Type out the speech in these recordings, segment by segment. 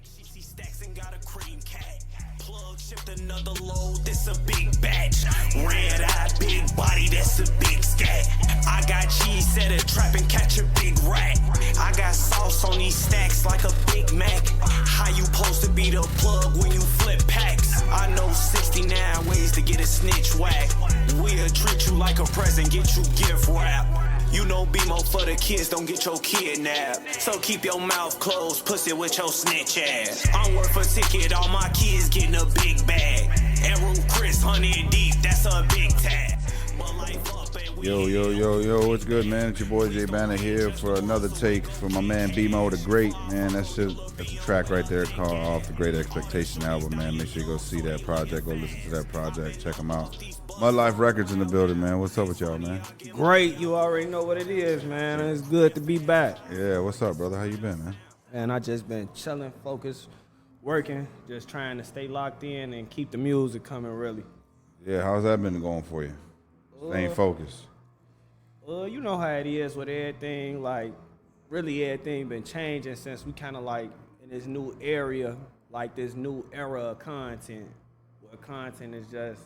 She stacks and got a cream cat. Plug shipped another load, this a big batch. Red eye, big body, that's a big scat. I got cheese, set a trap and catch a big rat. I got sauce on these stacks like a Big Mac. How you supposed to be the plug when you flip packs? I know 69 ways to get a snitch whack. We'll treat you like a present, get you gift wrap. You know BMO for the kids, don't get your kidnapped. So keep your mouth closed, pussy with your snitch ass. I'm worth a ticket, all my kids getting a big bag. And room Chris, 100 deep, that's a big tag. Yo, what's good, man? It's your boy Jay Banner here for another take from my man BMO the Great, man. That's a track right there called Off the Great Expectation album, man. Make sure you go see that project, go listen to that project, check them out. Mud Life Records in the building, man. What's up with y'all, man? Great, you already know what it is, man. It's good to be back. Yeah, what's up, brother? How you been, man? And I just been chilling, focused, working, just trying to stay locked in and keep the music coming, really. Yeah, how's that been going for you? Staying focused. You know how it is with everything, like, really everything been changing since we kind of like in this new area, like this new era of content, where content is just,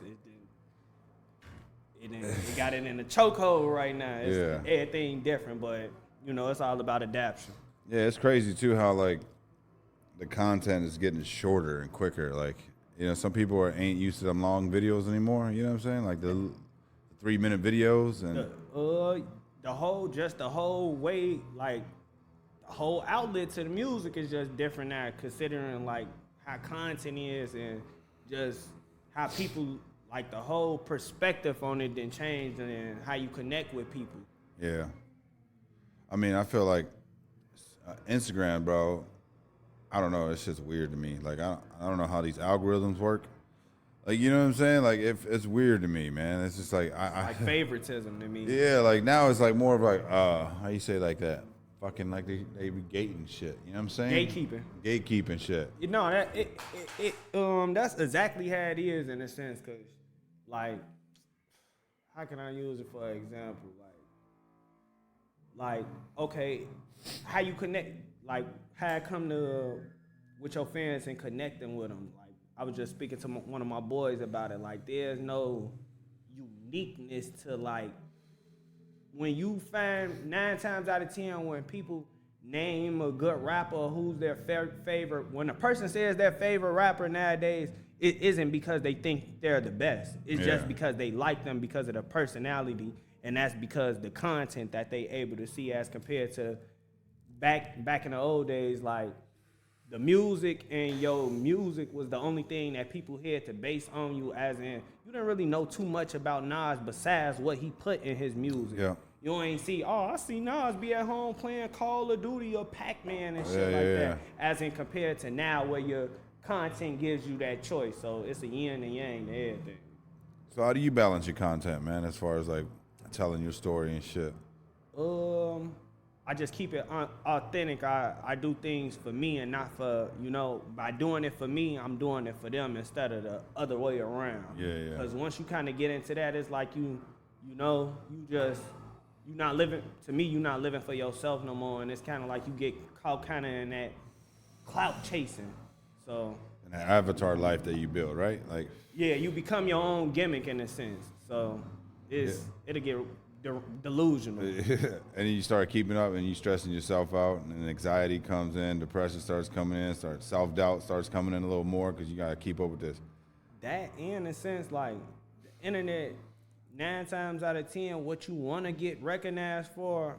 it got it in the chokehold right now. It's everything different, but, you know, it's all about adaptation. Yeah, it's crazy, too, how, like, the content is getting shorter and quicker. Like, you know, some people ain't used to them long videos anymore, you know what I'm saying? Like, the 3-minute videos and the whole way, like the whole outlet to the music is just different now, considering like how content is and just how people, like the whole perspective on it then changed and how you connect with people. Yeah. I mean, I feel like Instagram, bro, I don't know, it's just weird to me. Like, I don't know how these algorithms work. Like, you know what I'm saying? Like, if it's weird to me, man. It's just like like favoritism to me. Yeah, like now it's like more of like how you say like that? Fucking like they be gating shit. You know what I'm saying? Gatekeeping shit. You know that that's exactly how it is in a sense, cause like how can I use it for example? Like okay, how you connect? Like how I come to with your fans and connecting with them. I was just speaking to one of my boys about it. Like, there's no uniqueness to, like, when you find 9 times out of 10 when people name a good rapper who's their favorite, when a person says their favorite rapper nowadays, it isn't because they think they're the best. It's just because they like them because of their personality, and that's because the content that they able to see as compared to back in the old days, like, the music and your music was the only thing that people had to base on you, as in you didn't really know too much about Nas besides what he put in his music. Yeah. You ain't see, I see Nas be at home playing Call of Duty or Pac-Man and shit that. As in compared to now where your content gives you that choice. So it's a yin and yang to everything. So how do you balance your content, man, as far as like telling your story and shit? I just keep it authentic. I do things for me and not for, you know, by doing it for me, I'm doing it for them instead of the other way around. Yeah. Because once you kind of get into that, it's like you're not living, to me, you're not living for yourself no more. And it's kind of like you get caught kind of in that clout chasing. So. And that avatar life that you build, right? Like. Yeah, you become your own gimmick in a sense. So it'll get delusional. And you start keeping up and you stressing yourself out, and then anxiety comes in, depression starts coming in, self-doubt starts coming in a little more because you got to keep up with this. That, in a sense, like the internet, 9 times out of 10, what you want to get recognized for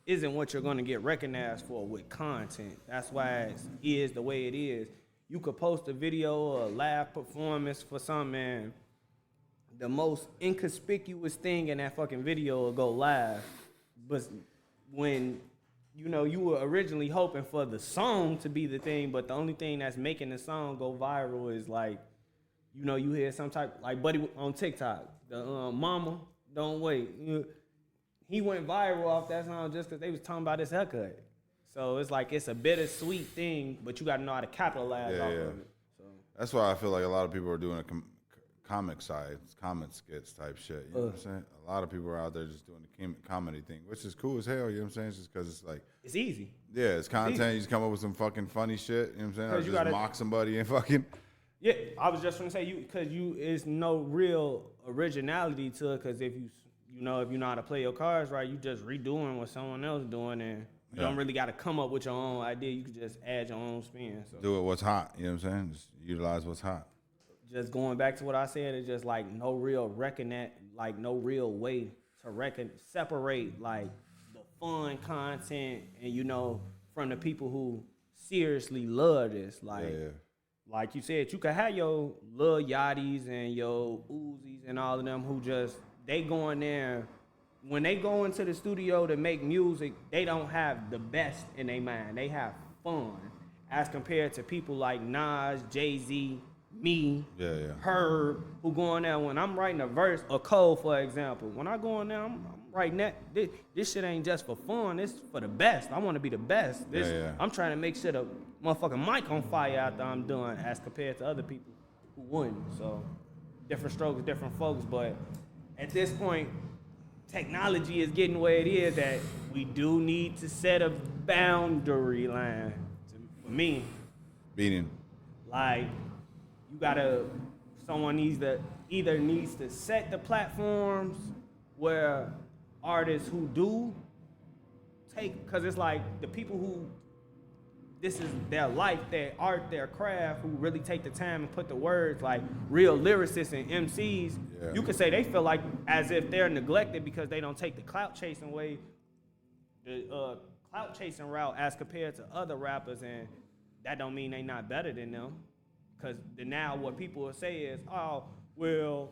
isn't what you're going to get recognized for with content. That's why it is the way it is. You could post a video or a live performance for something, and the most inconspicuous thing in that fucking video will go live. But when, you know, you were originally hoping for the song to be the thing, but the only thing that's making the song go viral is like, you know, you hear some type, like Buddy on TikTok, the Mama, Don't Wait. He went viral off that song just because they was talking about his haircut. So it's like, it's a bittersweet thing, but you got to know how to capitalize off of it. So. That's why I feel like a lot of people are doing comic side, comic skits type shit. You know what I'm saying? A lot of people are out there just doing the comedy thing, which is cool as hell. You know what I'm saying? It's just because it's like It's easy. yeah, it's content. You just come up with some fucking funny shit. You know what I'm saying? Or You just gotta- mock somebody and fucking. Yeah, I was just gonna say because is no real originality to it. Because if you know how to play your cards right, you just redoing what someone else doing, and you don't really got to come up with your own idea. You can just add your own spin. So. Do it what's hot. You know what I'm saying? Just utilize what's hot. Just going back to what I said, it's just like no real no real way to separate like the fun content and from the people who seriously love this. Like, like you said, you could have your Lil Yachty's and your Uzis and all of them who just they go in there. When they go into the studio to make music, they don't have the best in their mind. They have fun, as compared to people like Nas, Jay-Z, me, Herb, who go in there when I'm writing a verse, or Cole, for example. When I go in there, I'm writing that. This shit ain't just for fun. It's for the best. I want to be the best. I'm trying to make sure the motherfucking mic on fire after I'm done, as compared to other people who wouldn't. So, different strokes, different folks. But at this point, technology is getting where it is that we do need to set a boundary line. For me, Beating. like someone needs to set the platforms where artists who do take, because it's like the people who this is their life, their art, their craft, who really take the time and put the words, like real lyricists and MCs, you could say they feel like as if they're neglected because they don't take the clout chasing way, the clout chasing route as compared to other rappers, and that don't mean they not better than them. Because now what people will say is, oh, well,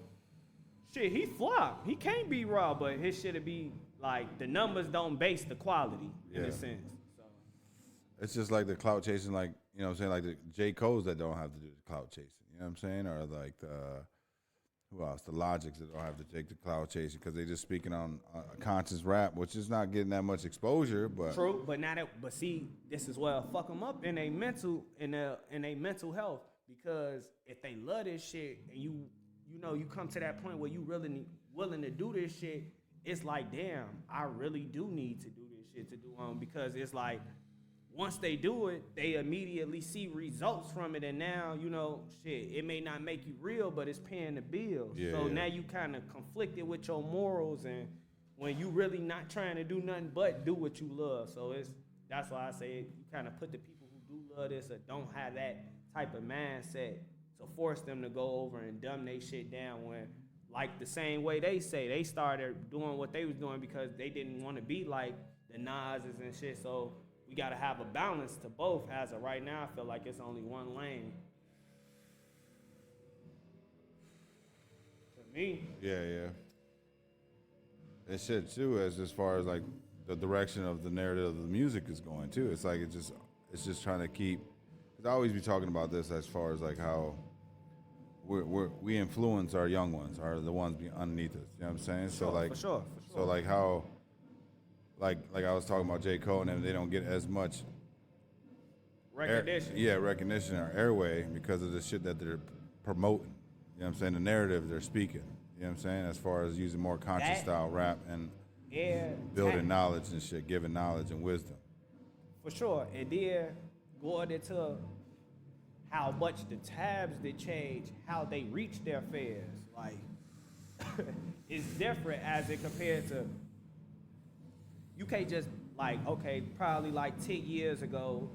shit, he flopped. He can't be raw, but his shit'll be like the numbers don't base the quality in a sense. It's just like the clout chasing, like, you know what I'm saying, like the J. Cole's that don't have to do the clout chasing, you know what I'm saying? Or like who else? The Logics that don't have to take the clout chasing because they just speaking on conscious rap, which is not getting that much exposure. But true, but see, this is where fuck them up in a mental health, because if they love this shit and you come to that point where you really willing to do this shit, it's like, damn, I really do need to do this shit to do because it's like, once they do it, they immediately see results from it, and now, shit, it may not make you real, but it's paying the bills. Now you kind of conflicted with your morals, and when you really not trying to do nothing but do what you love. So that's why I say you kind of put the people who do love this or don't have that type of mindset to force them to go over and dumb they shit down, when, like the same way they say, they started doing what they was doing because they didn't want to be like the Nas's and shit. So we got to have a balance to both. As of right now, I feel like it's only one lane. To me. Yeah. And shit too, as far as like the direction of the narrative of the music is going too. It's like it's just trying to keep. Cause I always be talking about this as far as like how we influence our young ones, or the ones underneath us. You know what I'm saying? For sure. So like how. Like I was talking about J. Cole and them, they don't get as much recognition. Recognition or airway because of the shit that they're promoting. You know what I'm saying? The narrative they're speaking. You know what I'm saying? As far as using more conscious style rap and building knowledge and shit, giving knowledge and wisdom. For sure. And then going into how much the tabs they change, how they reach their fans. Like, it's different as it compared to. You can't just, like, okay, probably like 10 years ago,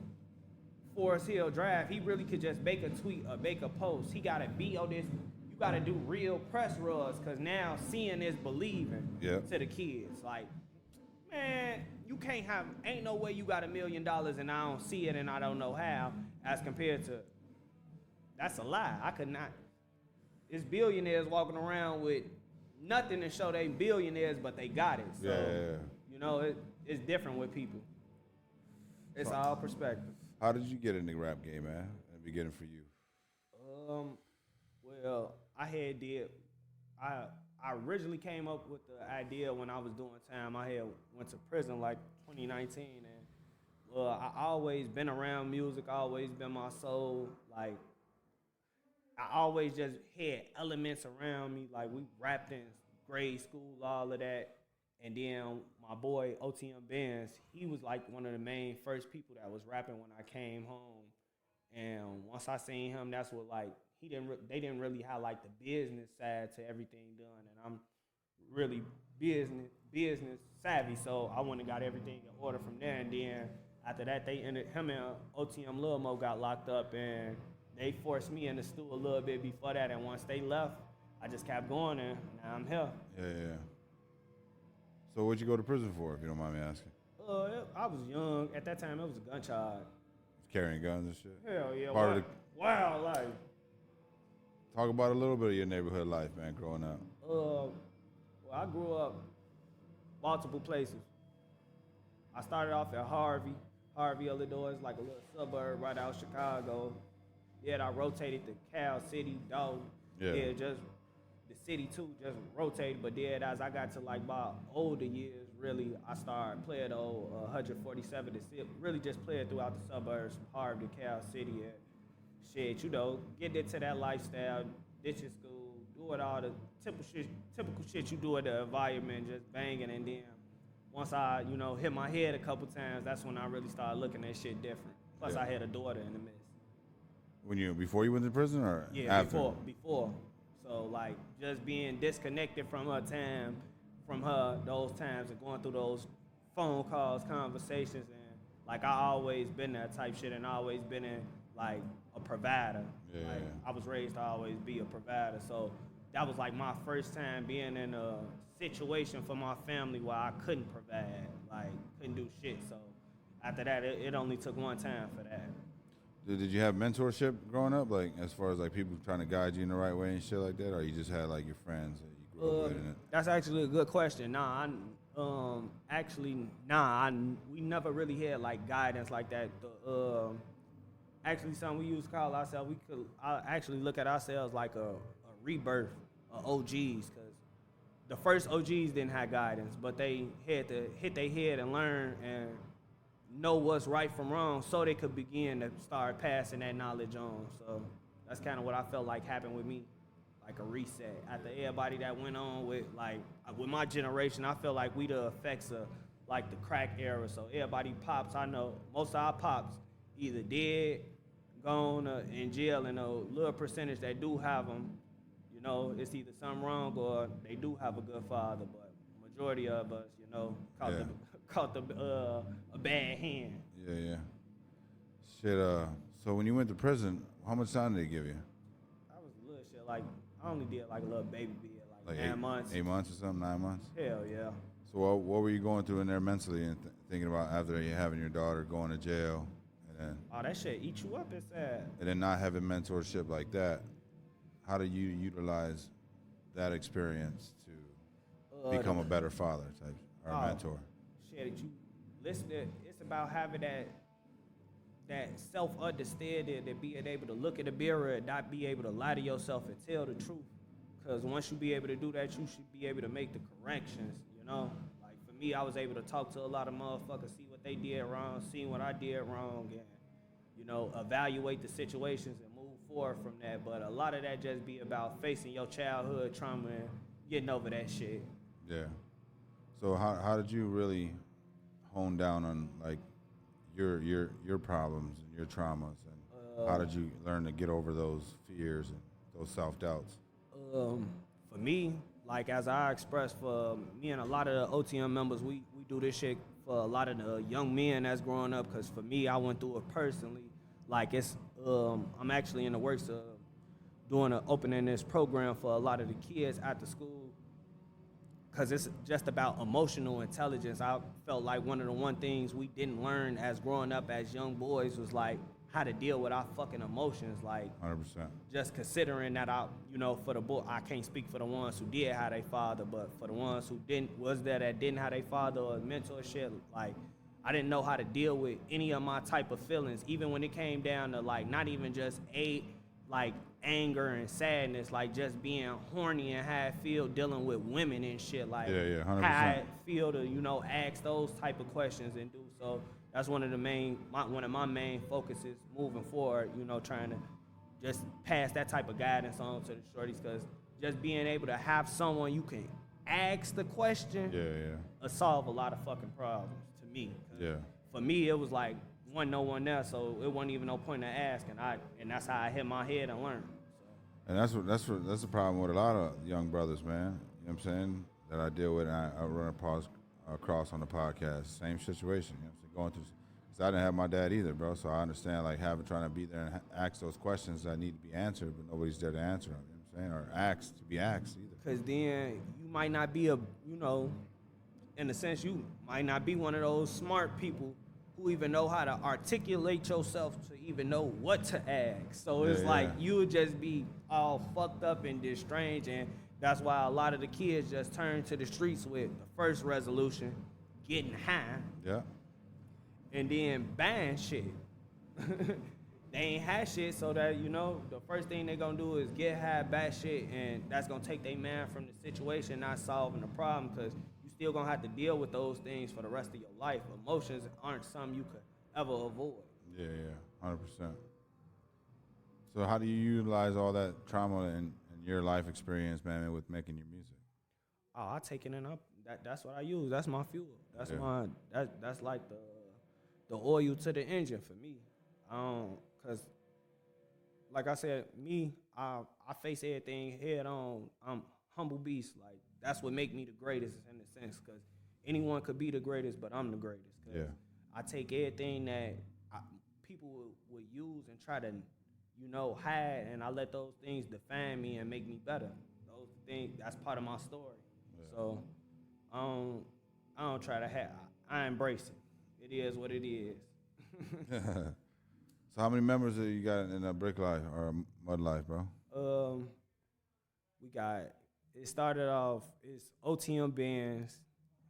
Forest Hill Drive, he really could just make a tweet or make a post. He got to be on this. You got to do real press runs, because now seeing is believing to the kids. Like, man, you can't have, ain't no way you got $1 million and I don't see it and I don't know how, as compared to, that's a lie. I could not. It's billionaires walking around with nothing to show they billionaires, but they got it. So, it's different with people. It's all perspective. How did you get in the rap game, man? At the beginning for you? Well, I originally came up with the idea when I was doing time. I had went to prison like 2019, and I always been around music. Always been my soul. Like, I always just had elements around me. Like we rapped in grade school, all of that. And then my boy OTM Benz, he was like one of the main first people that was rapping when I came home. And once I seen him, that's what like they didn't really have like the business side to everything done. And I'm really business savvy, so I went and got everything in order from there. And then after that, him and OTM Lil Mo got locked up, and they forced me in the stew a little bit before that. And once they left, I just kept going, and now I'm here. Yeah. So what'd you go to prison for, if you don't mind me asking? I was young at that time. It was a gun charge. Carrying guns and shit. Hell yeah! Wow, life. Talk about a little bit of your neighborhood life, man, growing up. Well, I grew up multiple places. I started off at Harvey, Illinois, like a little suburb right out of Chicago. Then I rotated to Cal City, Dalton. Yeah, just the city too, just rotated. But then as I got to like my older years, really, I started playing the old 147 to really just playing throughout the suburbs from Harvey to Cal City. And shit, get into that lifestyle, ditch your school, doing all the typical shit you do in the environment, just banging. And then once I, hit my head a couple times, that's when I really started looking at shit different. Plus, I had a daughter in the midst. Before you went to prison, or after? Before. So like just being disconnected from her time, from her those times, and going through those phone calls, conversations, and like I always been that type shit, and always been in like a provider. Yeah. Like, I was raised to always be a provider, so that was like my first time being in a situation for my family where I couldn't provide, like couldn't do shit. So after that, it only took one time for that. Did you have mentorship growing up, like as far as like people trying to guide you in the right way and shit like that, or you just had like your friends that you grew up with in it? That's actually a good question. We never really had like guidance like that. Actually, something we used to call ourselves, I actually look at ourselves like a rebirth of OGs, because the first OGs didn't have guidance, but they had to hit their head and learn and know what's right from wrong so they could begin to start passing that knowledge on. So that's kind of what I felt like happened with me, like a reset. After everybody that went on with my generation, I feel like we the effects of like the crack era. So everybody pops, I know most of our pops either dead, gone, in jail, and a little percentage that do have them, it's either something wrong or they do have a good father, but majority of us, caught a bad hand. Yeah. Shit, so when you went to prison, how much time did they give you? I was a little shit, like, I only did like a little baby bid, like 9 months. 8 months or something, 9 months? Hell yeah. So what were you going through in there mentally and thinking about after you having your daughter going to jail? And then, that shit eat you up inside. And then not having mentorship like that, how do you utilize that experience to become a better father type, or a mentor? Shit, that you listen to, it's about having that self-understanding and being able to look in the mirror and not be able to lie to yourself and tell the truth. Because once you be able to do that, you should be able to make the corrections, Like for me, I was able to talk to a lot of motherfuckers, see what they did wrong, see what I did wrong, and, evaluate the situations and move forward from that. But a lot of that just be about facing your childhood trauma and getting over that shit. Yeah. So how did you really hone down on like your problems and your traumas, and how did you learn to get over those fears and those self-doubts? For me, like as I expressed, for me and a lot of the OTM members, we do this shit for a lot of the young men that's growing up, because for me, I went through it personally. Like I'm actually in the works of opening this program for a lot of the kids after school, because it's just about emotional intelligence. I felt like one of the things we didn't learn as growing up as young boys was like how to deal with our fucking emotions. Like 100%. Just considering that for the boy, I can't speak for the ones who did have their father, but for the ones who didn't have their father or mentorship, like I didn't know how to deal with any of my type of feelings, even when it came down to like not even just like anger and sadness, like just being horny and how I feel dealing with women and shit, like 100%. how I feel to ask those type of questions and do so. That's one of my main focuses moving forward, trying to just pass that type of guidance on to the shorties, because just being able to have someone you can ask the question will solve a lot of fucking problems to me. For me, it was like no one there, so it wasn't even no point in asking. And that's how I hit my head and learned. And that's the problem with a lot of young brothers, man. You know what I'm saying? That I deal with, and I run across on the podcast. Same situation. You know what I'm saying? Going through, because I didn't have my dad either, bro. So I understand like trying to be there and ask those questions that need to be answered, but nobody's there to answer them. You know what I'm saying? Or asked to be asked either. Because then you might not be in a sense, you might not be one of those smart people who even know how to articulate yourself to even know what to ask. So it's you would just be all fucked up and just strange, and that's why a lot of the kids just turn to the streets with the first resolution, getting high. Yeah. And then buying shit. They ain't had shit, so that, the first thing they gonna do is get high, buy shit, and that's gonna take their man from the situation, not solving the problem, because you still gonna have to deal with those things for the rest of your life. Emotions aren't something you could ever avoid. Yeah, 100%. So how do you utilize all that trauma and your life experience, man, with making your music? Oh, I take it in up. That's what I use. That's my fuel. That's that's like the oil to the engine for me. Cause like I said, I face everything head on. I'm humble beast. Like that's what make me the greatest in a sense. Cause anyone could be the greatest, but I'm the greatest. Cause I take everything that people would use and try to, hide, and I let those things define me and make me better. Those things, that's part of my story. Yeah. So I don't try to have. I embrace it. It is what it is. So how many members do you got in a Brick Life or Mud Life, bro? It started off, it's OTM Bands,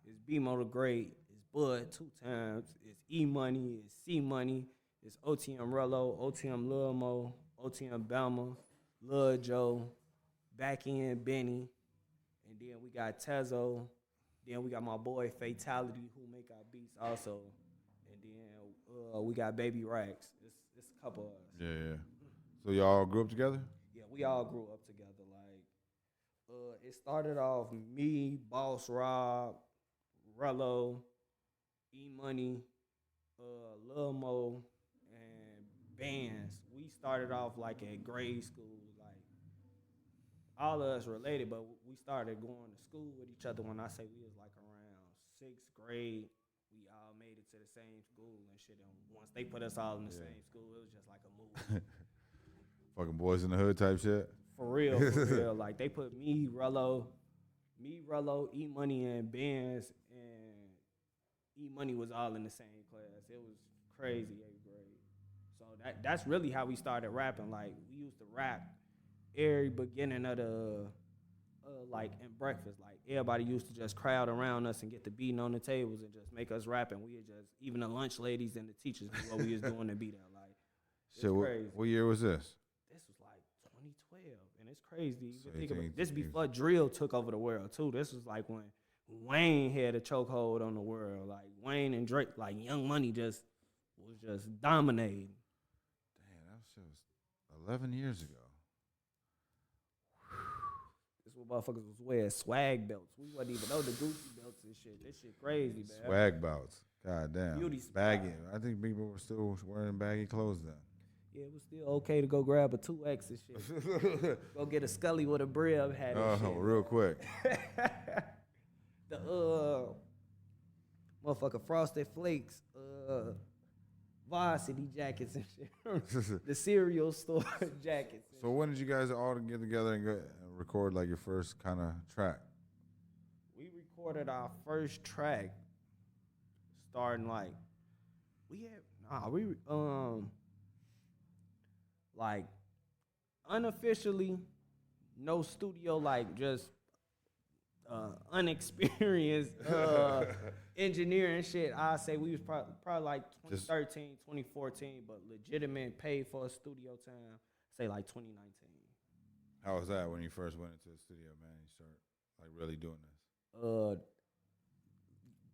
it's B-Mo the Great, it's Bud 2 times, it's E-Money, it's C-Money, it's OTM Rello, OTM Lil Mo, OTM Bama, Lil Joe, Back End Benny, and then we got Tezo, then we got my boy Fatality who make our beats also, and then we got Baby Racks. It's a couple of us. Yeah. So y'all grew up together? Yeah, we all grew up together. It started off me, Boss Rob, Rello, E-Money, Lil Mo, and Bands. We started off like at grade school, like all of us related, but we started going to school with each other when I say we was like around 6th grade. We all made it to the same school and shit. And once they put us all in the same school, it was just like a movie. Fucking boys in the hood type shit? For real. Like they put me, Rello, E-Money, and Bands, and E-Money was all in the same class. It was crazy, 8th grade. So that's really how we started rapping. Like we used to rap every beginning of the like in breakfast. Like everybody used to just crowd around us and get the beating on the tables and just make us rap, and we would just, even the lunch ladies and the teachers knew what we was doing to be there. Like it's crazy. What year was this? This was like 2012, and it's crazy. You can think about it. This before drill took over the world too. This was like when Wayne had a chokehold on the world. Like Wayne and Drake, like Young Money was just dominating. Damn, that shit was 11 years ago. This what motherfuckers was wearing swag belts. We wasn't even know the Gucci belts and shit. This shit crazy, man. Swag belts. God damn. Beauty baggy. I think people were still wearing baggy clothes then. Yeah, it was still okay to go grab a 2X and shit. Go get a Scully with a brim hat and shit. Real quick. The motherfucker Frosted Flakes, varsity jackets and shit. The cereal store jackets. So when did you guys all get together and record like your first kind of track? We recorded our first track starting like like unofficially, no studio, like just unexperienced engineering shit. I say we was probably like 2013, 2014, but legitimate paid for a studio time, say like 2019. How was that when you first went into the studio, man? You started like really doing this?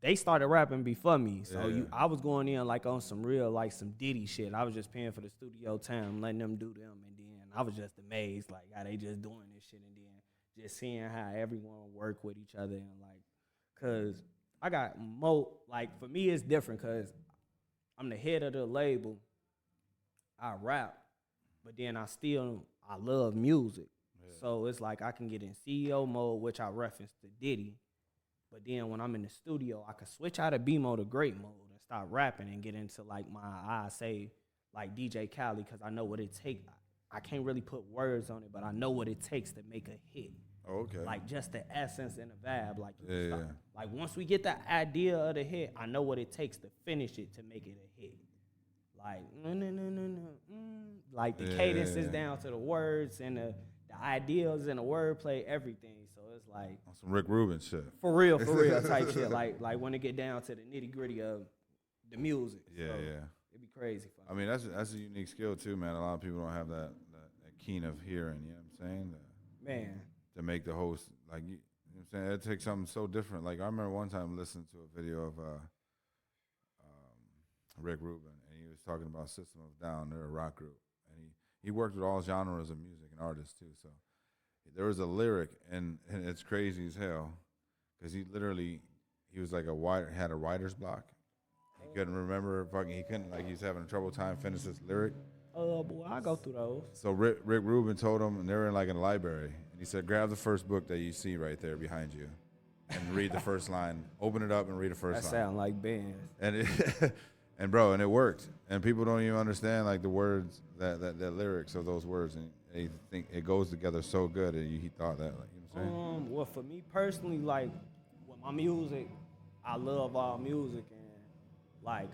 They started rapping before me, so I was going in like on some real, like some Diddy shit. I was just paying for the studio time, letting them do them, and then I was just amazed, like, how they just doing this shit, and then just seeing how everyone work with each other, and like, cause I got like, for me it's different, cause I'm the head of the label. I rap, but then I love music. Yeah. So it's like I can get in CEO mode, which I referenced to Diddy. But then when I'm in the studio, I can switch out of BMO to great mode and start rapping and get into like I say like DJ Khaled, because I know what it takes. I can't really put words on it, but I know what it takes to make a hit. Okay. Like just the essence and the vibe. Like like once we get the idea of the hit, I know what it takes to finish it to make it a hit. Like like the cadence is down to the words and the ideas and the wordplay, everything. So it's like on some Rick Rubin shit. For real type shit. Like when it get down to the nitty gritty of the music. Yeah, so yeah. It'd be crazy. I mean, that's a unique skill too, man. A lot of people don't have that keen of hearing. You know what I'm saying? Man. To make the host like you know what I'm saying, it takes something so different. Like I remember one time listening to a video of Rick Rubin, and he was talking about System of a Down. They're a rock group, and he worked with all genres of music and artists too. So there was a lyric, and it's crazy as hell, because he was like had a writer's block. He couldn't remember he was having a trouble time finishing this lyric. Boy, I go through those. So Rick Rubin told him, and they were in like a library, and he said, grab the first book that you see right there behind you, and read the first line. Open it up and read the first line. That sound like bands. And it worked. And people don't even understand like the words, that lyrics of those words, and they think it goes together so good. And he thought that, like, you know what I'm saying? Well, for me personally, like with my music, I love all music, and like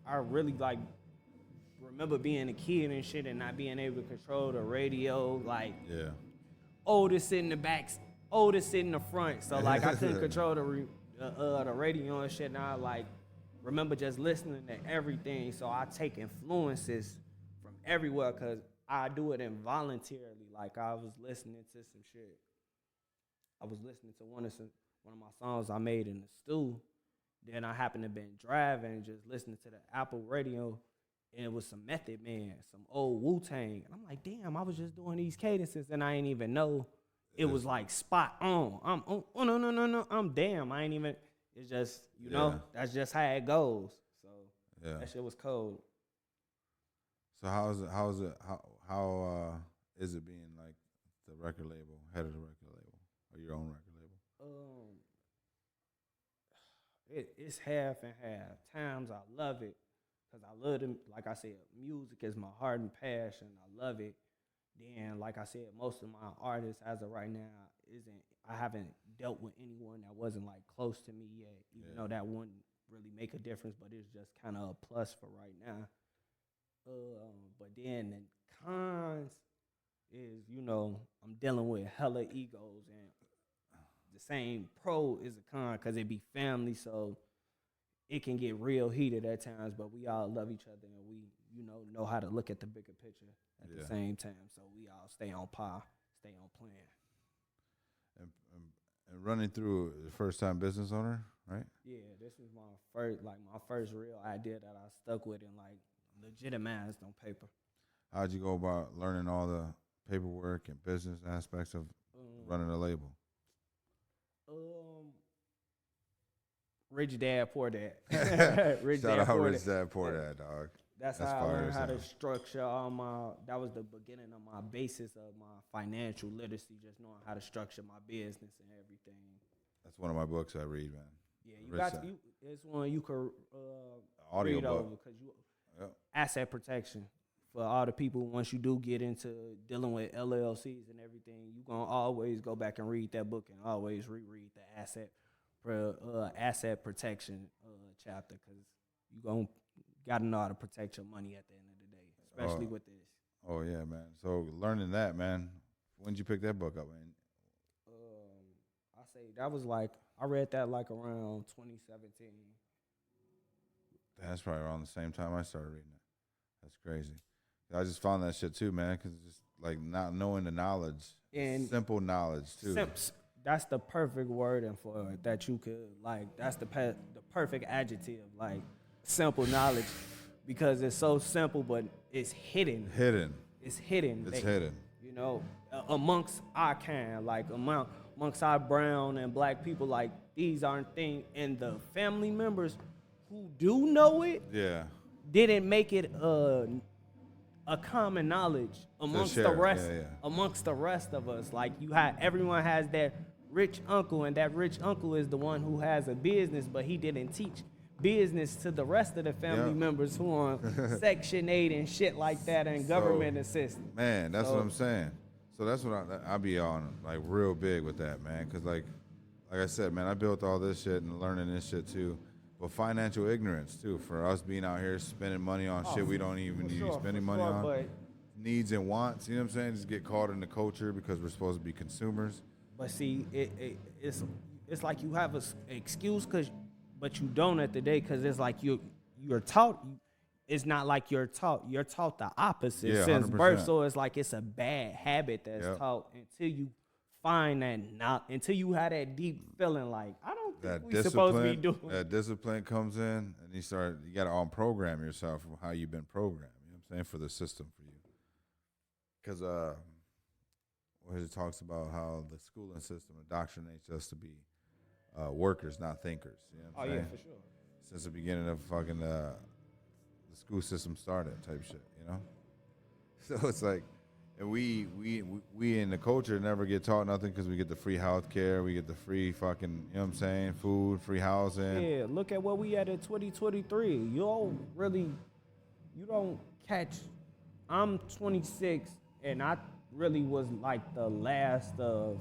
I really like remember being a kid and shit and not being able to control the radio, like oldest sit in the back, oldest sit in the front. So like I couldn't control the radio and shit. Now like remember just listening to everything. So I take influences from everywhere, because I do it involuntarily. Like I was listening to some shit. I was listening to one of my songs I made in the stew. Then I happened to been driving, just listening to the Apple radio, and it was some Method Man, some old Wu-Tang. And I'm like, damn, I was just doing these cadences, and I ain't even know it was like spot on. No, I'm damn. I ain't even. It's just, you know, that's just how it goes. So that shit was cold. So how is it being like the record label, head of the record label, or your own record label? It's half and half. Times I love it, because I love them. Like I said, music is my heart and passion. I love it. Then, like I said, most of my artists as of right now I haven't dealt with anyone that wasn't like close to me yet, even though that wouldn't really make a difference, but it's just kind of a plus for right now. But then the cons is, you know, I'm dealing with hella egos, and the same pro is a con because it be family, so it can get real heated at times, but we all love each other, and we, you know how to look at the bigger picture at the same time, so we all stay on par, stay on plan. And running through the first-time business owner, right? Yeah, this was my first real idea that I stuck with and like legitimized on paper. How'd you go about learning all the paperwork and business aspects of running a label? Rich Dad, Poor Dad. Shout out Rich Dad, Poor Dad, dog. That's how I learned how to structure all that was the beginning of my basis of my financial literacy, just knowing how to structure my business and everything. That's one of my books I read, man. Yeah, it's one you could audio read book. over, because asset protection for all the people. Once you do get into dealing with LLCs and everything, you're going to always go back and read that book and always reread the asset protection chapter, because you're going to got to know how to protect your money at the end of the day, especially with this. Oh, yeah, man. So learning that, man, when did you pick that book up, man? I say that was like, I read that like around 2017. That's probably around the same time I started reading it. That's crazy. I just found that shit too, man, because just like not knowing the knowledge, and simple knowledge too. That's the perfect wording for it that you could, like, that's the perfect adjective, like, simple knowledge, because it's so simple, but it's hidden. it's hidden. It's hidden. You know, amongst our kind, like amongst our brown and black people, like these aren't things. And the family members who do know it Yeah. didn't make it a common knowledge amongst the share. rest Yeah. amongst the rest of us. Like everyone has that rich uncle, and that rich uncle is the one who has a business, but he didn't teach business to the rest of the family members who on Section 8 and shit like that and government assistance. Man, that's what I'm saying. So that's what I be on, like, real big with that, man. Because, like I said, man, I built all this shit and learning this shit, too. But financial ignorance, too, for us being out here spending money on shit we don't even need to be spending money on. Needs and wants, you know what I'm saying? Just get caught in the culture because we're supposed to be consumers. But see, it's like you have an excuse, but you don't at the day, because it's like you're taught. It's not like you're taught. You're taught the opposite since 100%. birth. So it's like it's a bad habit that's taught until you find that until you have that deep feeling like, I don't think we're supposed to be doing. That discipline comes in, and you got to unprogram yourself from how you've been programmed. You know what I'm saying? For the system for you. Because where it talks about how the schooling system indoctrinates us to be workers, not thinkers. You know what I'm saying? Yeah, for sure. Since the beginning of fucking the school system started, type shit. You know. So it's like, and we in the culture never get taught nothing because we get the free health care, we get the free fucking, you know what I'm saying, food, free housing. Yeah, look at what we at in 2023. You don't catch. I'm 26, and I really was like the last of.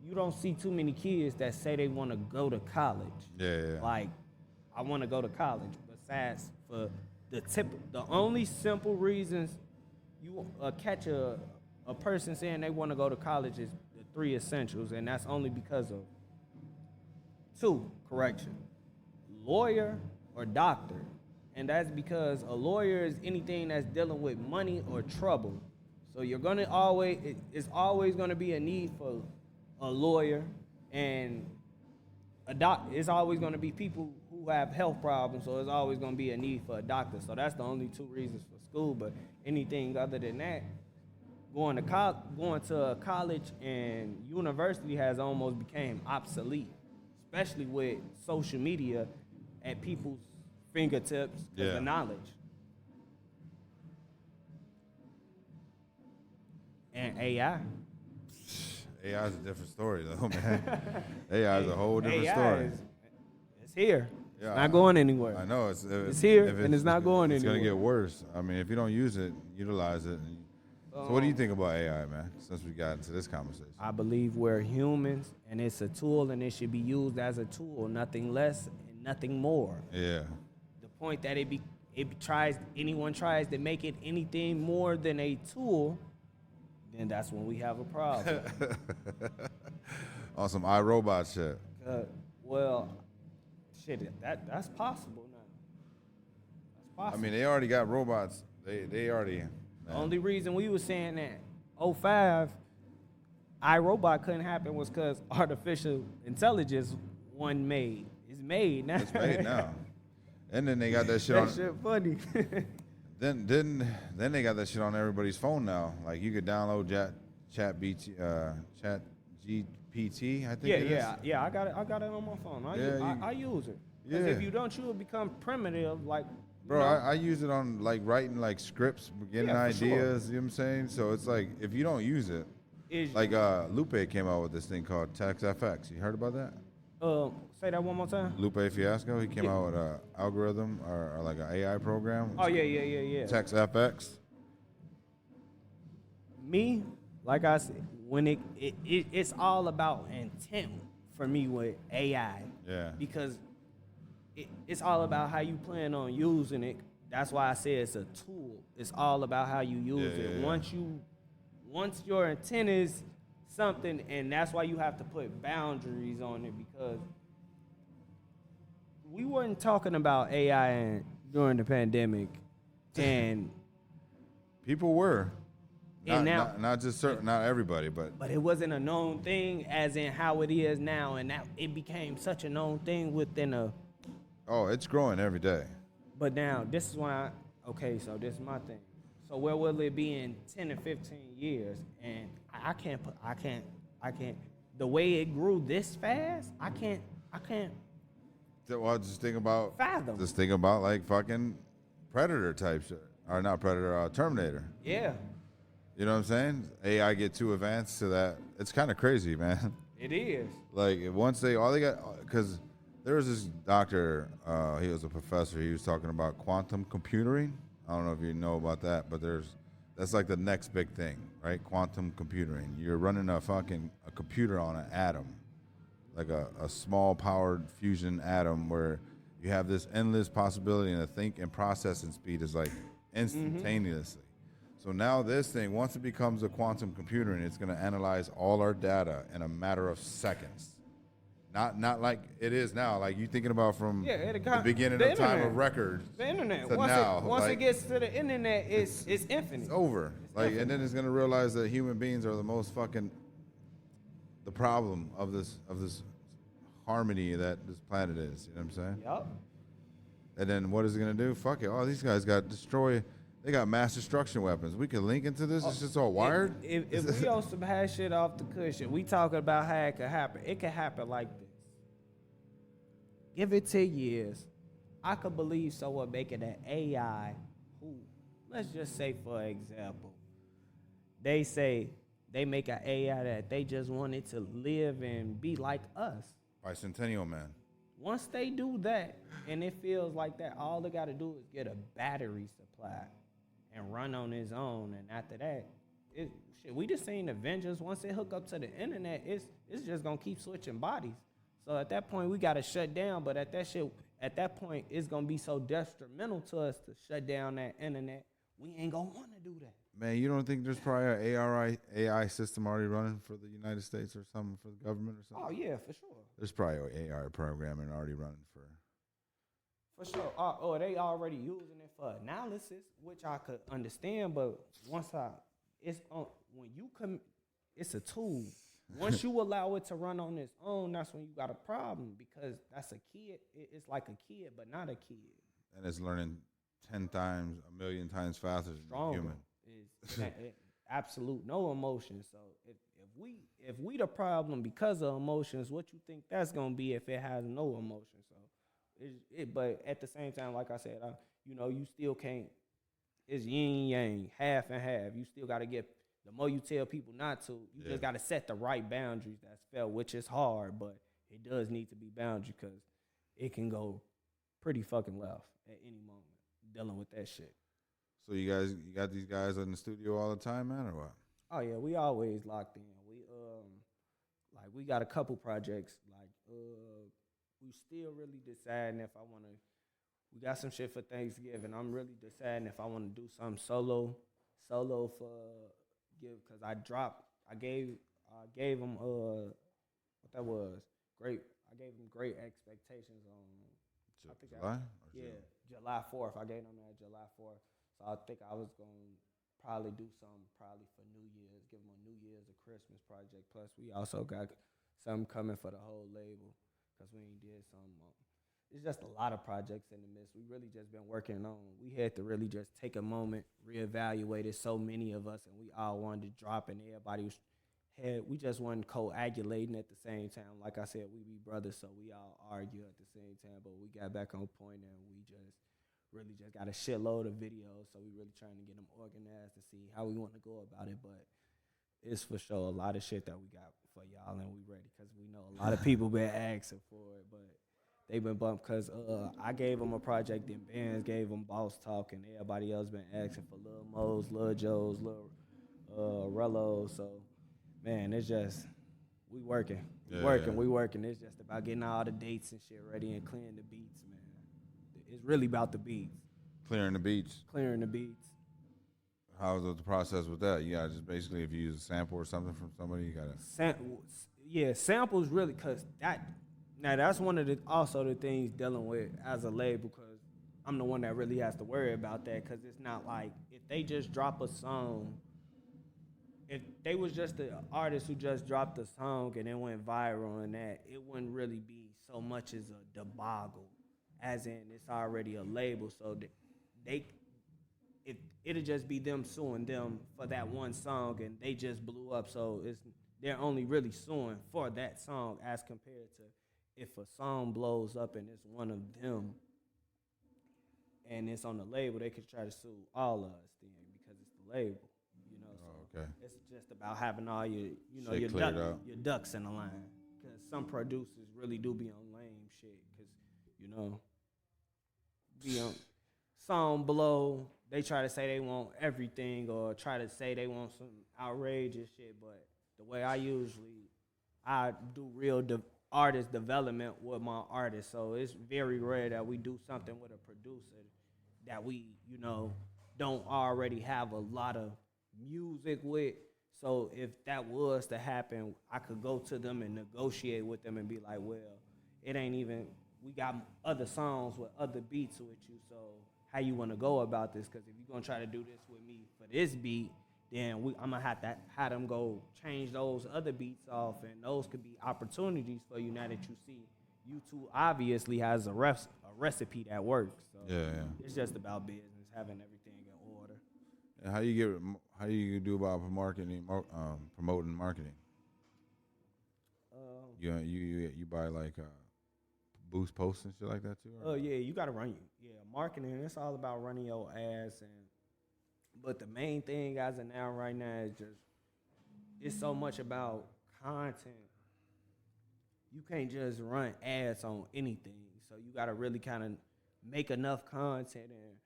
You don't see too many kids that say they want to go to college. Yeah. Like, I want to go to college. Besides, for the only simple reasons you catch a person saying they want to go to college is the 3 essentials, and that's only because of 2, correction, lawyer or doctor. And that's because a lawyer is anything that's dealing with money or trouble. So it's always going to be a need for a lawyer, and it's always going to be people who have health problems, so it's always going to be a need for a doctor. So that's the only 2 reasons for school. But anything other than that, going to college and university has almost became obsolete, especially with social media at people's fingertips because of knowledge. And AI. AI is a different story, though, man. AI is a whole different story. It's here. Yeah, it's not going anywhere. I know. It's here, and it's not going anywhere. It's going to get worse. I mean, if you don't use it, utilize it. So what do you think about AI, man, since we got into this conversation? I believe we're humans, and it's a tool, and it should be used as a tool, nothing less and nothing more. Yeah. The point that anyone tries to make it anything more than a tool, then that's when we have a problem. On some iRobot shit. Well, shit, that's possible now. That's possible. I mean, they already got robots. They already. The only reason we were saying that 05 iRobot couldn't happen was because artificial intelligence wasn't made. It's made now. It's made now. And then they got that shit on. That shit funny. Then they got that shit on everybody's phone now. Like, you could download Chat GPT, I think it is. Yeah, I got it on my phone. I use it. Because if you don't, you'll become primitive. Like, bro, I use it on, like, writing, like, scripts, getting ideas, you know what I'm saying? So it's like, if you don't use it, like Lupe came out with this thing called TextFX. You heard about that? Say that one more time. Lupe Fiasco, he came out with an algorithm or like an AI program. Oh, yeah. TextFX. Me, like I said, when it's all about intent for me with AI. Yeah. Because it's all about how you plan on using it. That's why I say it's a tool. It's all about how you use it. Yeah. Once your intent is something, and that's why you have to put boundaries on it, because we weren't talking about AI during the pandemic, and people were. And not just certain, not everybody, but it wasn't a known thing as in how it is now, and now it became such a known thing within a. Oh, it's growing every day. But now this is why. So this is my thing. So where will it be in 10 and 15 years? And I can't. The way it grew this fast, I can't Well, fathom. just think about like fucking Predator type shit, or not Predator, Terminator. Yeah, You know what I'm saying? AI get too advanced to that. It's kind of crazy, man. it is. Like once all they got, because there was this doctor. He was a professor. He was talking about quantum computing. I don't know if you know about that, but that's like the next big thing, right? Quantum computing. You're running a computer on an atom, like a small powered fusion atom, where you have this endless possibility, and the think and processing speed is like instantaneously. So now this thing, once it becomes a quantum computer, and it's going to analyze all our data in a matter of seconds. Not like it is now. Like you thinking about from the beginning of time of records. The internet. To now, Once it gets to the internet, it's infinite. It's over. And then it's gonna realize that human beings are the problem of this harmony that this planet is. You know what I'm saying? Yup. And then what is it gonna do? Fuck it. All these guys they got mass destruction weapons. We can link into this. It's just all wired. If we on some hash shit off the cushion, we talking about how it could happen. It could happen like this. Give it 10 years. I could believe someone making an AI who, let's just say for example, they say they make an AI that they just wanted to live and be like us. Bicentennial man. Once they do that, and it feels like that, all they got to do is get a battery supply and run on its own. And after that, we just seen Avengers. Once they hook up to the internet, it's just gonna keep switching bodies. So at that point, we gotta shut down. But at that point, it's gonna be so detrimental to us to shut down that internet. We ain't gonna want to do that. Man, you don't think there's probably an AI system already running for the United States or something for the government or something? Oh yeah, for sure. There's probably an AI programming already running for. For sure. They already using it for analysis, which I could understand. But it's a tool. Once you allow it to run on its own, that's when you got a problem, because that's a kid. It's like a kid, but not a kid. And it's learning 10 times, a million times faster than a human. Absolute no emotion. So if we the problem because of emotions, what you think that's gonna be if it has no emotion? So but at the same time, like I said, you still can't. It's yin yang, half and half. You still got to get. The more you tell people not to, you just got to set the right boundaries. That's fair, which is hard, but it does need to be boundary, because it can go pretty fucking left at any moment dealing with that shit. So you got these guys in the studio all the time, man, or what? Oh yeah, we always locked in. We got a couple projects. We still really deciding if I want to. We got some shit for Thanksgiving. I'm really deciding if I want to do something solo for because I gave them what that was great. I gave them great expectations on. July? July 4th. I gave them that July 4th. So I think I was gonna probably do something for New Year's. Give them a New Year's, a Christmas project. Plus we also got something coming for the whole label, because we ain't did something. It's just a lot of projects in the midst. We really just been working on. We had to really just take a moment, reevaluate it. So many of us, and we all wanted to drop, and everybody we just wasn't coagulating at the same time. Like I said, we be brothers, so we all argue at the same time. But we got back on point, and we just got a shitload of videos. So we really trying to get them organized to see how we want to go about it. But it's for sure a lot of shit that we got for y'all, and we ready, because we know a lot of people been asking for it, but they been bumped because I gave them a project, and bands gave them Boss Talk, and everybody else been asking for Lil Mo's, Lil Joe's, Lil Rello's. So, man, it's just, we working. We working. It's just about getting all the dates and shit ready and clearing the beats, man. It's really about the beats. Clearing the beats. How's the process with that? You gotta just basically, if you use a sample or something from somebody, you gotta samples really, because that's one of the things dealing with as a label, because I'm the one that really has to worry about that, because it's not like if they just drop a song, if they was just the artist who just dropped a song and it went viral and that, it wouldn't really be so much as a debacle, as in it's already a label, so it'll just be them suing them for that one song, and they just blew up. So they're only really suing for that song as compared to if a song blows up and it's one of them and it's on the label, they could try to sue all of us then because it's the label, you know. So okay. it's just about having all your, Shit your cleared up. your ducks in a line. Because some producers really do be on lame shit. Because be on song blow. They try to say they want everything or try to say they want some outrageous shit. But the way I do real artist development with my artists. So it's very rare that we do something with a producer that we, don't already have a lot of music with. So if that was to happen, I could go to them and negotiate with them and be like, well, it ain't even, we got other songs with other beats with you, so how you want to go about this? Because if you're going to try to do this with me for this beat, then I'm going to have them go change those other beats off, and those could be opportunities for you now that you see YouTube obviously has a recipe that works. So it's just about business, having everything in order. And how you do about promoting marketing? You buy like boost posts and shit like that too? Oh yeah, you gotta run marketing. It's all about running your ads, but the main thing as of now right now is just it's so much about content. You can't just run ads on anything, so you gotta really kind of make enough content and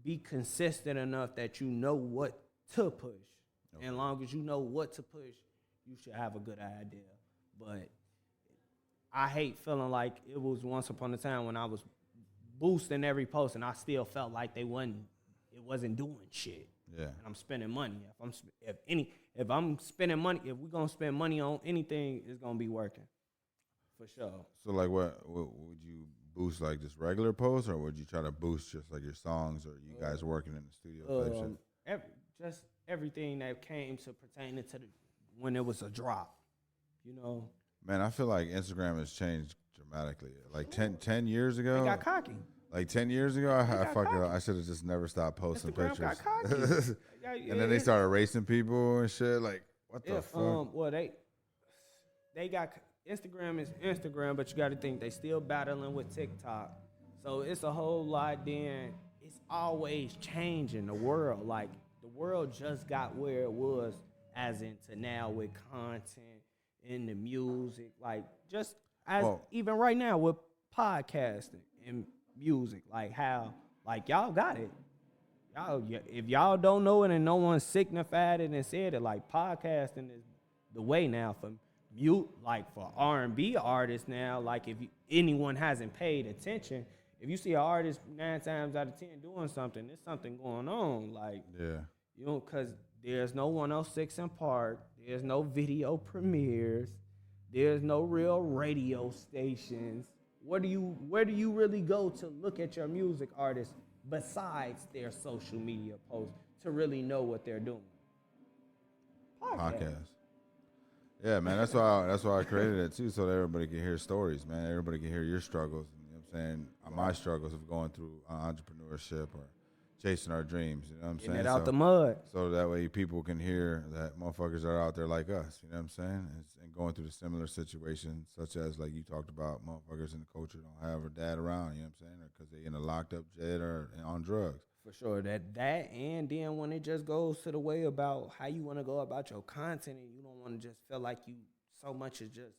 be consistent enough that you know what to push. Okay. And as long as you know what to push, you should have a good idea. But I hate feeling like it was once upon a time when I was boosting every post and I still felt like it wasn't doing shit. Yeah. And I'm spending money. If I'm spending money, if we're gonna spend money on anything, it's gonna be working. For sure. So like what would you boost, like just regular posts, or would you try to boost just like your songs, or you guys working in the studio type shit? Just everything that came to pertaining to when it was a drop, Man, I feel like Instagram has changed dramatically. Like 10 years ago. They got cocky. Like 10 years ago, I should have just never stopped posting Instagram pictures. Got cocky. And then they started racing people and shit. Like, what the fuck? Well, they got Instagram is Instagram, but you got to think they still battling with TikTok. So it's a whole lot. Then it's always changing the world. Like the world just got where it was as into now with content and the music. Like just as even right now with podcasting and music. Like how like y'all got it. If y'all don't know it and no one signified it and said it, like podcasting is the way now for like for R&B artists now. Like if anyone hasn't paid attention, if you see an artist 9 times out of 10 doing something, there's something going on. Like because there's no 106 in Park, there's no video premieres, there's no real radio stations. Where do you really go to look at your music artists besides their social media posts to really know what they're doing? Podcast. Yeah, man, that's why I created it too, so that everybody can hear stories, man. Everybody can hear your struggles. You know what I'm saying? My struggles of going through entrepreneurship or chasing our dreams. You know what I'm saying? Getting it out the mud. So that way people can hear that motherfuckers are out there like us. You know what I'm saying? And going through the similar situations, such as like you talked about, motherfuckers in the culture don't have a dad around. You know what I'm saying? Or because they in a locked up jail or on drugs. For sure, that and then when it just goes to the way about how you want to go about your content, and you don't want to just feel like you so much is just.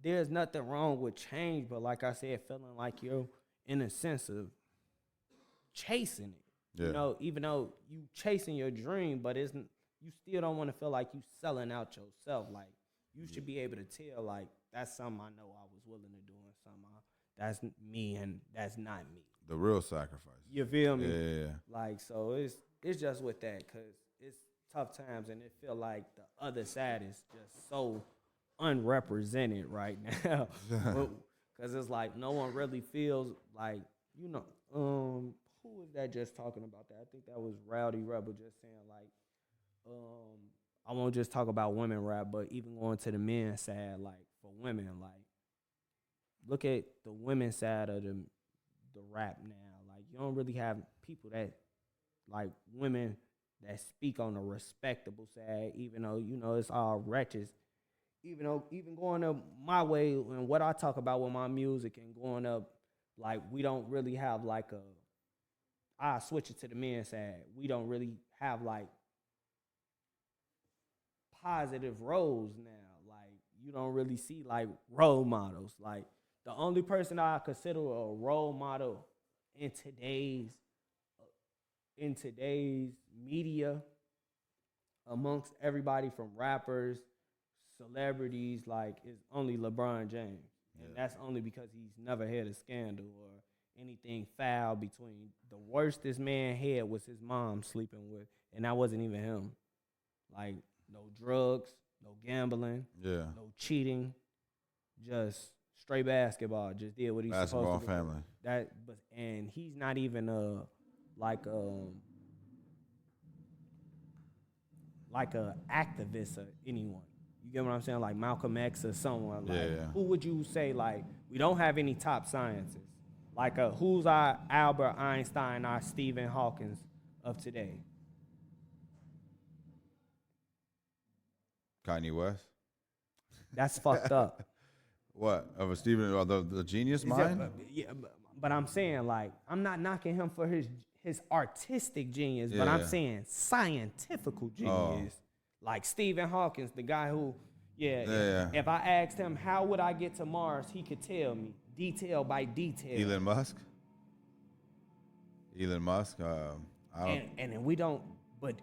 There's nothing wrong with change, but like I said, feeling like you're in a sense of chasing it. Yeah. Even though you chasing your dream, but you still don't want to feel like you selling out yourself. Like you should be able to tell, like that's something I know I was willing to do, and something that's me, and that's not me. The real sacrifice. You feel me? Yeah. Like, so it's just with that, because it's tough times, and it feel like the other side is just so unrepresented right now. Because it's like no one really feels like, who was that just talking about that? I think that was Rowdy Rebel just saying, like, I won't just talk about women rap, but even going to the men's side, like, for women, like, look at the women's side of the rap now. Like, you don't really have people that like women that speak on a respectable side, even though it's all wretches. Even going up my way and what I talk about with my music and going up, like we don't really have like a. I switch it to the men's side. We don't really have like positive roles now. Like you don't really see like role models. Like the only person I consider a role model in today's media amongst everybody from rappers, celebrities, like is only LeBron James. And that's only because he's never had a scandal or anything foul between. The worst this man had was his mom sleeping with, and that wasn't even him. Like no drugs, no gambling, no cheating, just straight basketball. Just did what he's Basketball supposed to do. family. And he's not even like a activist or anyone. You get what I'm saying? Like Malcolm X or someone. Like who would you say like we don't have any top scientists? Like who's our Albert Einstein, our Stephen Hawkins of today? Kanye West. That's fucked up. What of a Stephen? The genius mind? But I'm saying like I'm not knocking him for his artistic genius, but I'm saying scientifical genius. Like Stephen Hawkins, the guy who, if I asked him how would I get to Mars, he could tell me detail by detail. Elon Musk. And then we don't, but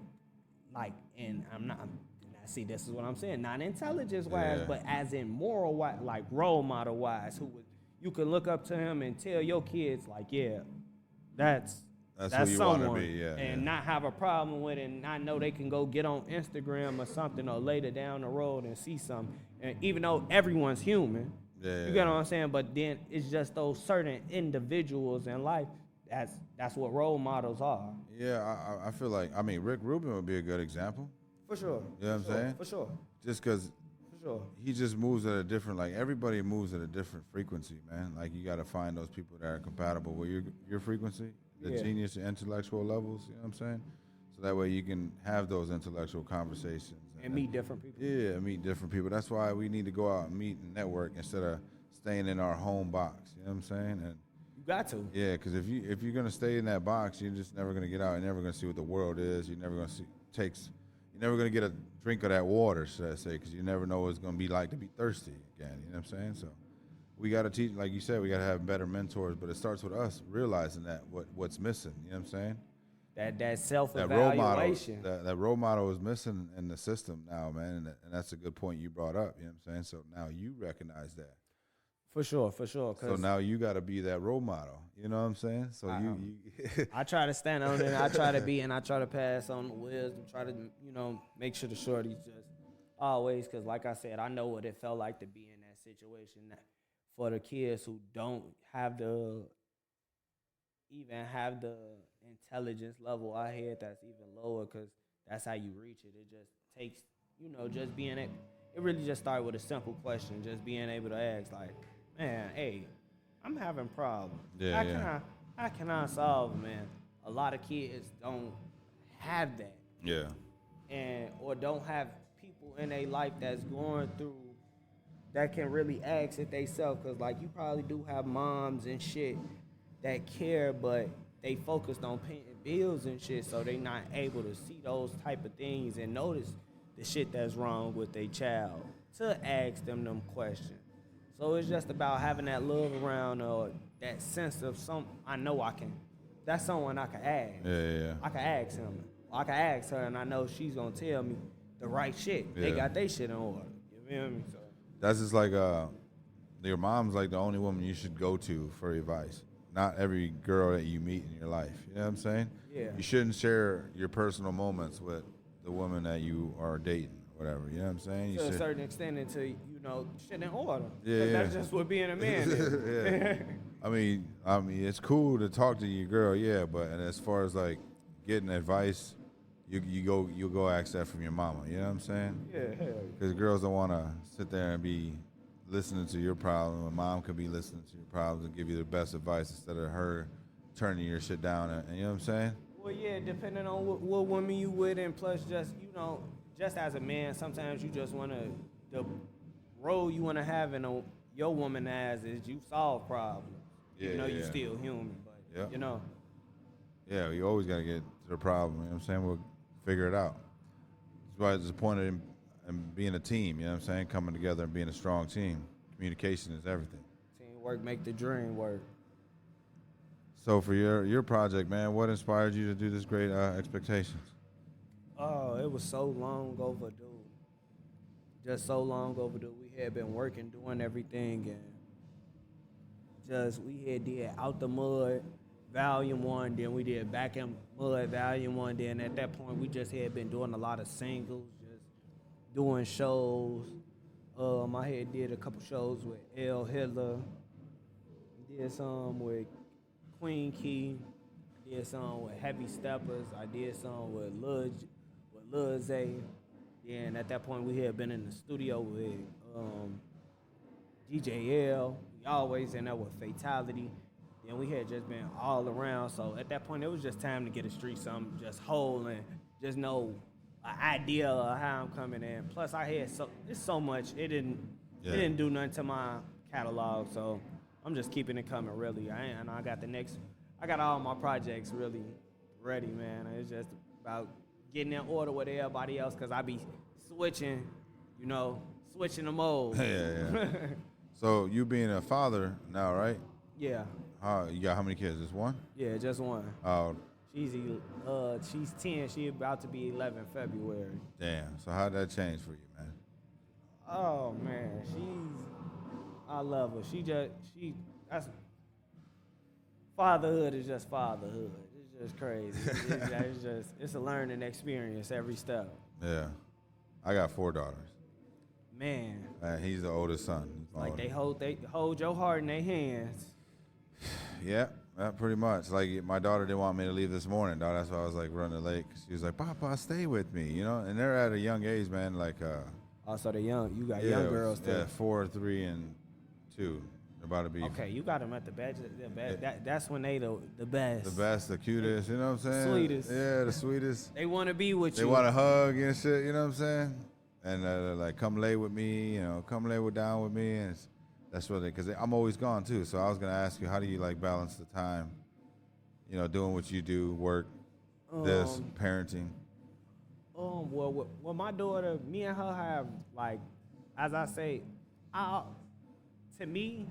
like, and I'm not. See, this is what I'm saying. Not intelligence wise, but as in moral wise, like role model wise, you can look up to him and tell your kids like, that's who you someone, want to be, and not have a problem with it, and not know they can go get on Instagram or something or later down the road and see something. And even though everyone's human, you get what I'm saying. But then it's just those certain individuals in life. That's what role models are. Yeah, I feel like Rick Rubin would be a good example. For sure. You know what I'm saying? For sure. Just because he just moves at a different, like everybody moves at a different frequency, man. Like you got to find those people that are compatible with your frequency, the genius, the intellectual levels, you know what I'm saying? So that way you can have those intellectual conversations. And meet different people. Yeah, meet different people. That's why we need to go out and meet and network instead of staying in our home box, you know what I'm saying? And you got to. Yeah, because if you're going to stay in that box, you're just never going to get out. You're never going to see what the world is. You're never going to you're never going to get a drink of that water, should I say, because you never know what it's going to be like to be thirsty again. You know what I'm saying? So we got to teach, like you said, we got to have better mentors, but it starts with us realizing that what's missing. You know what I'm saying? That self-evaluation. That role model is missing in the system now, man, and that's a good point you brought up. You know what I'm saying? So now you recognize that. For sure. So now you got to be that role model. You know what I'm saying? So I try to stand on it. I try to be, and I try to pass on the wisdom. Try to, make sure the shorties just always, because like I said, I know what it felt like to be in that situation. For the kids who don't have the intelligence level I had, that's even lower, because that's how you reach it. It just takes, just being it. It really just started with a simple question, just being able to ask, like, man, hey, I'm having problems. How can I solve them, man? A lot of kids don't have that. Yeah. Or don't have people in their life that's going through that can really ask it themselves. Because, like, you probably do have moms and shit that care, but they focused on paying bills and shit, so they not able to see those type of things and notice the shit that's wrong with their child to ask them questions. So it's just about having that love around or that sense of I know I can. That's someone I can ask. Yeah. I can ask him. I can ask her, and I know she's gonna tell me the right shit. Yeah. They got their shit in order. You feel me? So that's just like your mom's like the only woman you should go to for advice. Not every girl that you meet in your life. You know what I'm saying? Yeah. You shouldn't share your personal moments with the woman that you are dating. Whatever, you know what I'm saying? To a certain extent, until shit in order. Yeah. That's just what being a man is. Yeah. I mean, it's cool to talk to your girl, yeah, but and as far as like getting advice, you go ask that from your mama. You know what I'm saying? Yeah, hell yeah. Because girls don't want to sit there and be listening to your problem. A mom could be listening to your problems and give you the best advice instead of her turning your shit down. And you know what I'm saying? Well, yeah, depending on what woman you with, and plus just just as a man, sometimes you just wanna the role you wanna have in your woman as is you solve problems. Yeah, Even though you yeah. still human, but Yep. you know. Yeah, you always got to get to the problem. You know what I'm saying? We'll figure it out. That's why it's the point of in being a team. You know what I'm saying? Coming together and being a strong team. Communication is everything. Teamwork make the dream work. So for your project, man, what inspired you to do this great expectations? Oh, it was so long overdue. Just so long overdue. We had been working, doing everything, and just we had did Out the Mud, Volume 1, then we did Back in Mud, Volume 1. Then at that point, we just had been doing a lot of singles, just doing shows. I had did a couple shows with L. Hitler, did some with Queen Key, did some with Heavy Steppers, I did some with Lil Zay. Then at that point, we had been in the studio with DJL. We always in there with Fatality. Then we had just been all around. So at that point, it was just time to get a street something just whole and just know an idea of how I'm coming in. Plus, I had it's so much. It didn't do nothing to my catalog. So I'm just keeping it coming. Really, I got all my projects really ready, man. It's just about getting in order with everybody else because I be switching the mode. Yeah. So you being a father now, right? Yeah. You got how many kids? Just one? Yeah, just one. Oh, She's 10. She about to be 11 February. damn. So how'd that change for you, man? Oh man, I love her. That's fatherhood is just fatherhood. It's just crazy. It's a learning experience every step. Yeah. I got 4 daughters. Man, He's the oldest son. He's my like oldest. they hold your heart in their hands. Yeah, pretty much. Like my daughter didn't want me to leave this morning, dog. That's why I was like running late. She was like, "Papa, stay with me," you know. And they're at a young age, man. Like, Also, they're young. You got young girls too. Yeah, 4, 3, and 2. They're about to be Okay, you got them at the best. That's when they the best. the best, the cutest. You know what I'm saying? Sweetest. Yeah, the sweetest. They want to be with They you. want to hug and shit. You know what I'm saying? And they're like, come lay with me. You know, come lay down with me. And that's really because I'm always gone too. So I was gonna ask you, how do you like balance the time? You know, doing what you do, work, this, parenting. Well, my daughter, me and her have like, as I say, to me,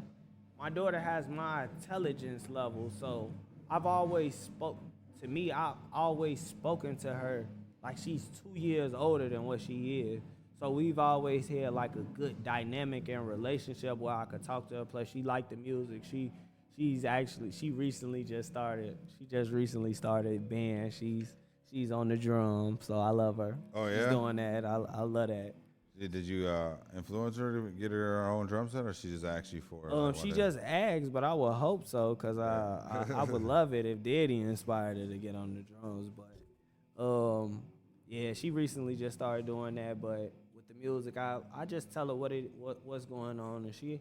my daughter has my intelligence level. So I've always spoken to her like she's 2 years older than what she is. So we've always had like a good dynamic and relationship where I could talk to her. Plus, she liked the music. She just recently started band. She's on the drum, so I love her. Oh, yeah? She's doing that. I love that. Did you influence her to get her own drum set, or she just asked you for? She just asked, but I would hope so, cause I would love it if Daddy inspired her to get on the drums. But yeah, she recently just started doing that. But with the music, I just tell her what's going on, and she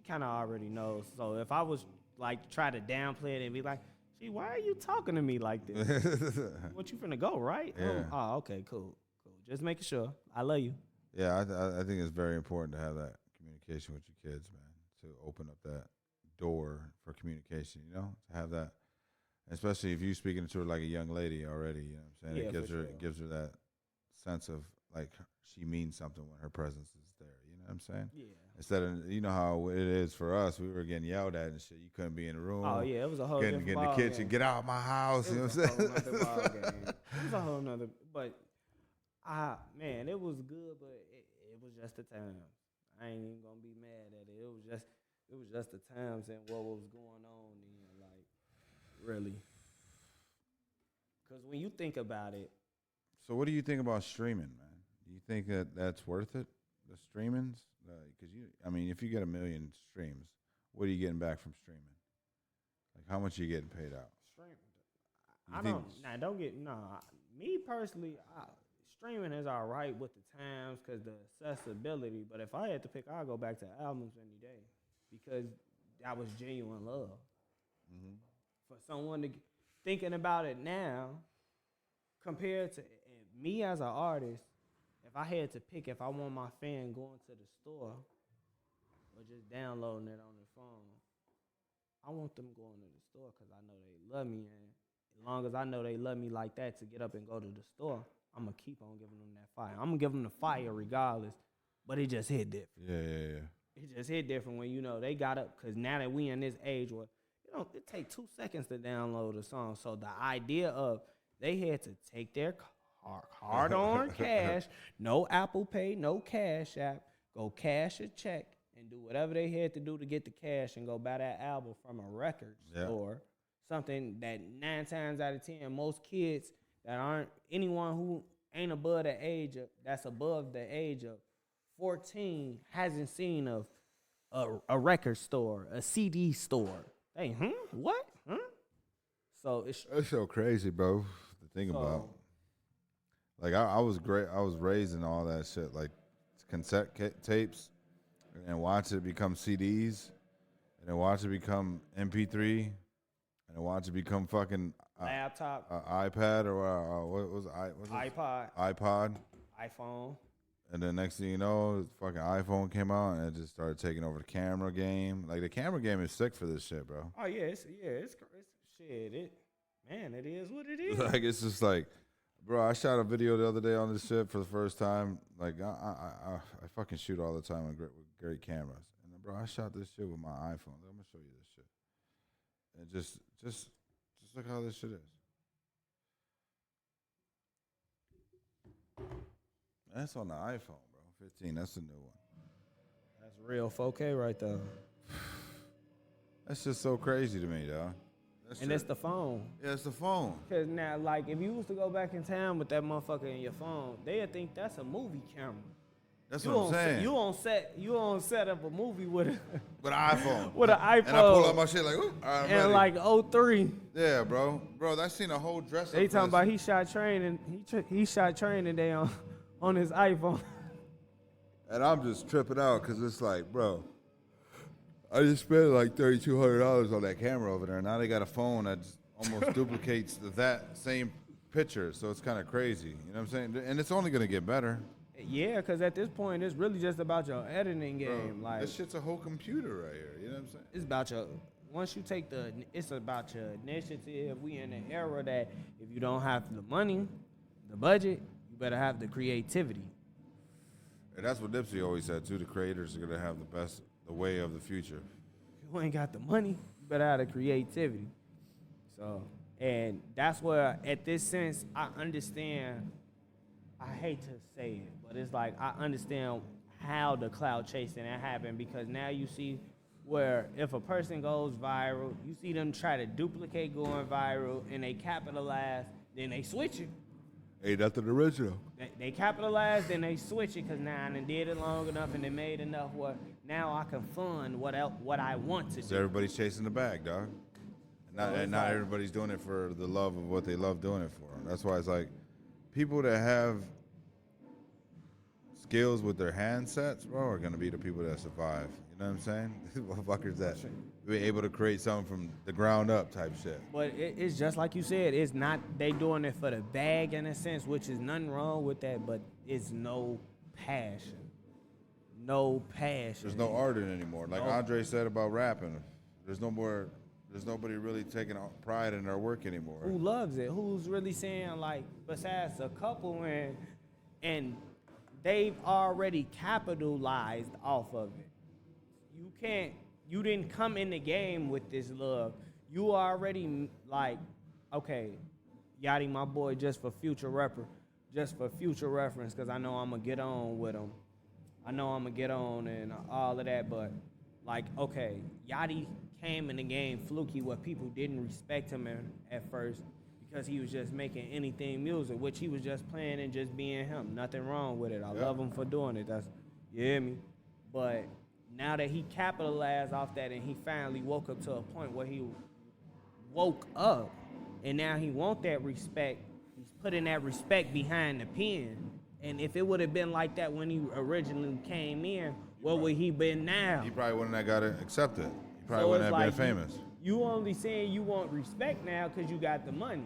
kind of already knows. So if I was like try to downplay it and be like, "Gee, why are you talking to me like this? What you finna go, right?" Yeah. Oh, okay, cool. Just making sure. I love you. Yeah, I think it's very important to have that communication with your kids, man, to open up that door for communication, you know, to have that, especially if you're speaking to her like a young lady already, you know what I'm saying? Yeah, It gives her that sense of like she means something when her presence is there, you know what I'm saying? Yeah. Instead of, you know how it is for us, we were getting yelled at and shit. You couldn't be in the room. Oh yeah, it was a whole Get in the different kitchen, ballgame. get out of my house, you know what I'm saying? It was a whole nother, but man, it was good, but it was just the times. I ain't even gonna be mad at it. It was just the times and what was going on then, like, really. Because when you think about it. So what do you think about streaming, man? Do you think that that's worth it, the streamings? Because if you get 1 million streams, what are you getting back from streaming? Like, how much are you getting paid out? Me personally, streaming is all right with the times because the accessibility. But if I had to pick, I'd go back to albums any day because that was genuine love. Mm-hmm. For someone to thinking about it now, compared to me as an artist, if I had to pick if I want my fan going to the store or just downloading it on their phone, I want them going to the store because I know they love me. And as long as I know they love me like that to get up and go to the store, I'm going to keep on giving them that fire. I'm going to give them the fire regardless, but it just hit different. Yeah. It just hit different when, you know, they got up, because now that we in this age where, you know, it take 2 seconds to download a song. So the idea of they had to take their hard-earned cash, no Apple Pay, no Cash App, go cash a check and do whatever they had to do to get the cash and go buy that album from a record store, something that 9 times out of 10, most kids that aren't, anyone who ain't above the age of, that's above the age of 14 hasn't seen a record store, a CD store. Hey, what? So it's so crazy, bro, to think about. Like, I was great. I was raised in all that shit, like cassette tapes, and watch it become CDs, and then watch it become MP3, and then watch it become fucking laptop, iPad, or what was iPod, iPhone. And then next thing you know, fucking iPhone came out, and it just started taking over the camera game. Like, the camera game is sick for this shit, bro. Oh yeah, it's shit. It is what it is. Like, it's just like, bro, I shot a video the other day on this shit for the first time. Like, I fucking shoot all the time with great cameras. And bro, I shot this shit with my iPhone. I'm gonna show you this shit. And just look how this shit is. That's on the iPhone, bro. 15. That's the new one. That's real 4K right there. That's just so crazy to me, dog. It's the phone. Yeah, it's the phone. Because now, like, if you was to go back in time with that motherfucker in your phone, they'd think that's a movie camera. That's what I'm saying. You on set up a movie with an iPhone. With an iPhone. And I pull out my shit like, ooh, I'm and ready. like 03. Yeah, bro. Bro, that seen a whole dress up. They talking about he shot training. He shot training day on his iPhone. And I'm just tripping out because it's like, bro, I just spent like $3,200 on that camera over there. Now they got a phone that almost duplicates that same picture. So it's kind of crazy. You know what I'm saying? And it's only going to get better. Yeah, because at this point, it's really just about your editing game. Bro, like, this shit's a whole computer right here. You know what I'm saying? It's about once you take it's about your initiative. We in an era that if you don't have the money, the budget, you better have the creativity. And that's what Nipsey always said, too. The creators are going to have the way of the future. If you ain't got the money, you better have the creativity. So, and that's where, at this sense, I understand. I hate to say it, but it's like I understand how the cloud chasing that happened, because now you see where if a person goes viral, you see them try to duplicate going viral, and they capitalize, then they switch it. Ain't nothing original. They capitalized, then they switch it, because now I done did it long enough and they made enough where now I can fund what I want to do. So everybody's chasing the bag, dog. And not everybody's doing it for the love of what they love doing it for. That's why it's like people that have skills with their handsets, bro, are gonna be the people that survive. You know what I'm saying? These motherfuckers that be able to create something from the ground up type shit. But it's just like you said, it's not they doing it for the bag in a sense, which is nothing wrong with that, but it's no passion. No passion. There's no art in it anymore. Like Andre said about rapping, there's nobody really taking pride in their work anymore. Who loves it? Who's really saying, like, besides a couple, and they've already capitalized off of it. You didn't come in the game with this love. You already, like, okay, Yachty, my boy, just for future reference, because I know I'm going to get on with him. I know I'm going to get on and all of that, but, like, okay, Yachty came in the game fluky where people didn't respect him at first because he was just making anything music, which he was just playing and just being him. Nothing wrong with it. I love him for doing it. You hear me? But now that he capitalized off that and he finally woke up to a point where he woke up and now he want that respect, he's putting that respect behind the pen. And if it would have been like that when he originally came in, where would he been now? He probably wouldn't have got it accepted. He probably wouldn't have been famous. You only saying you want respect now because you got the money.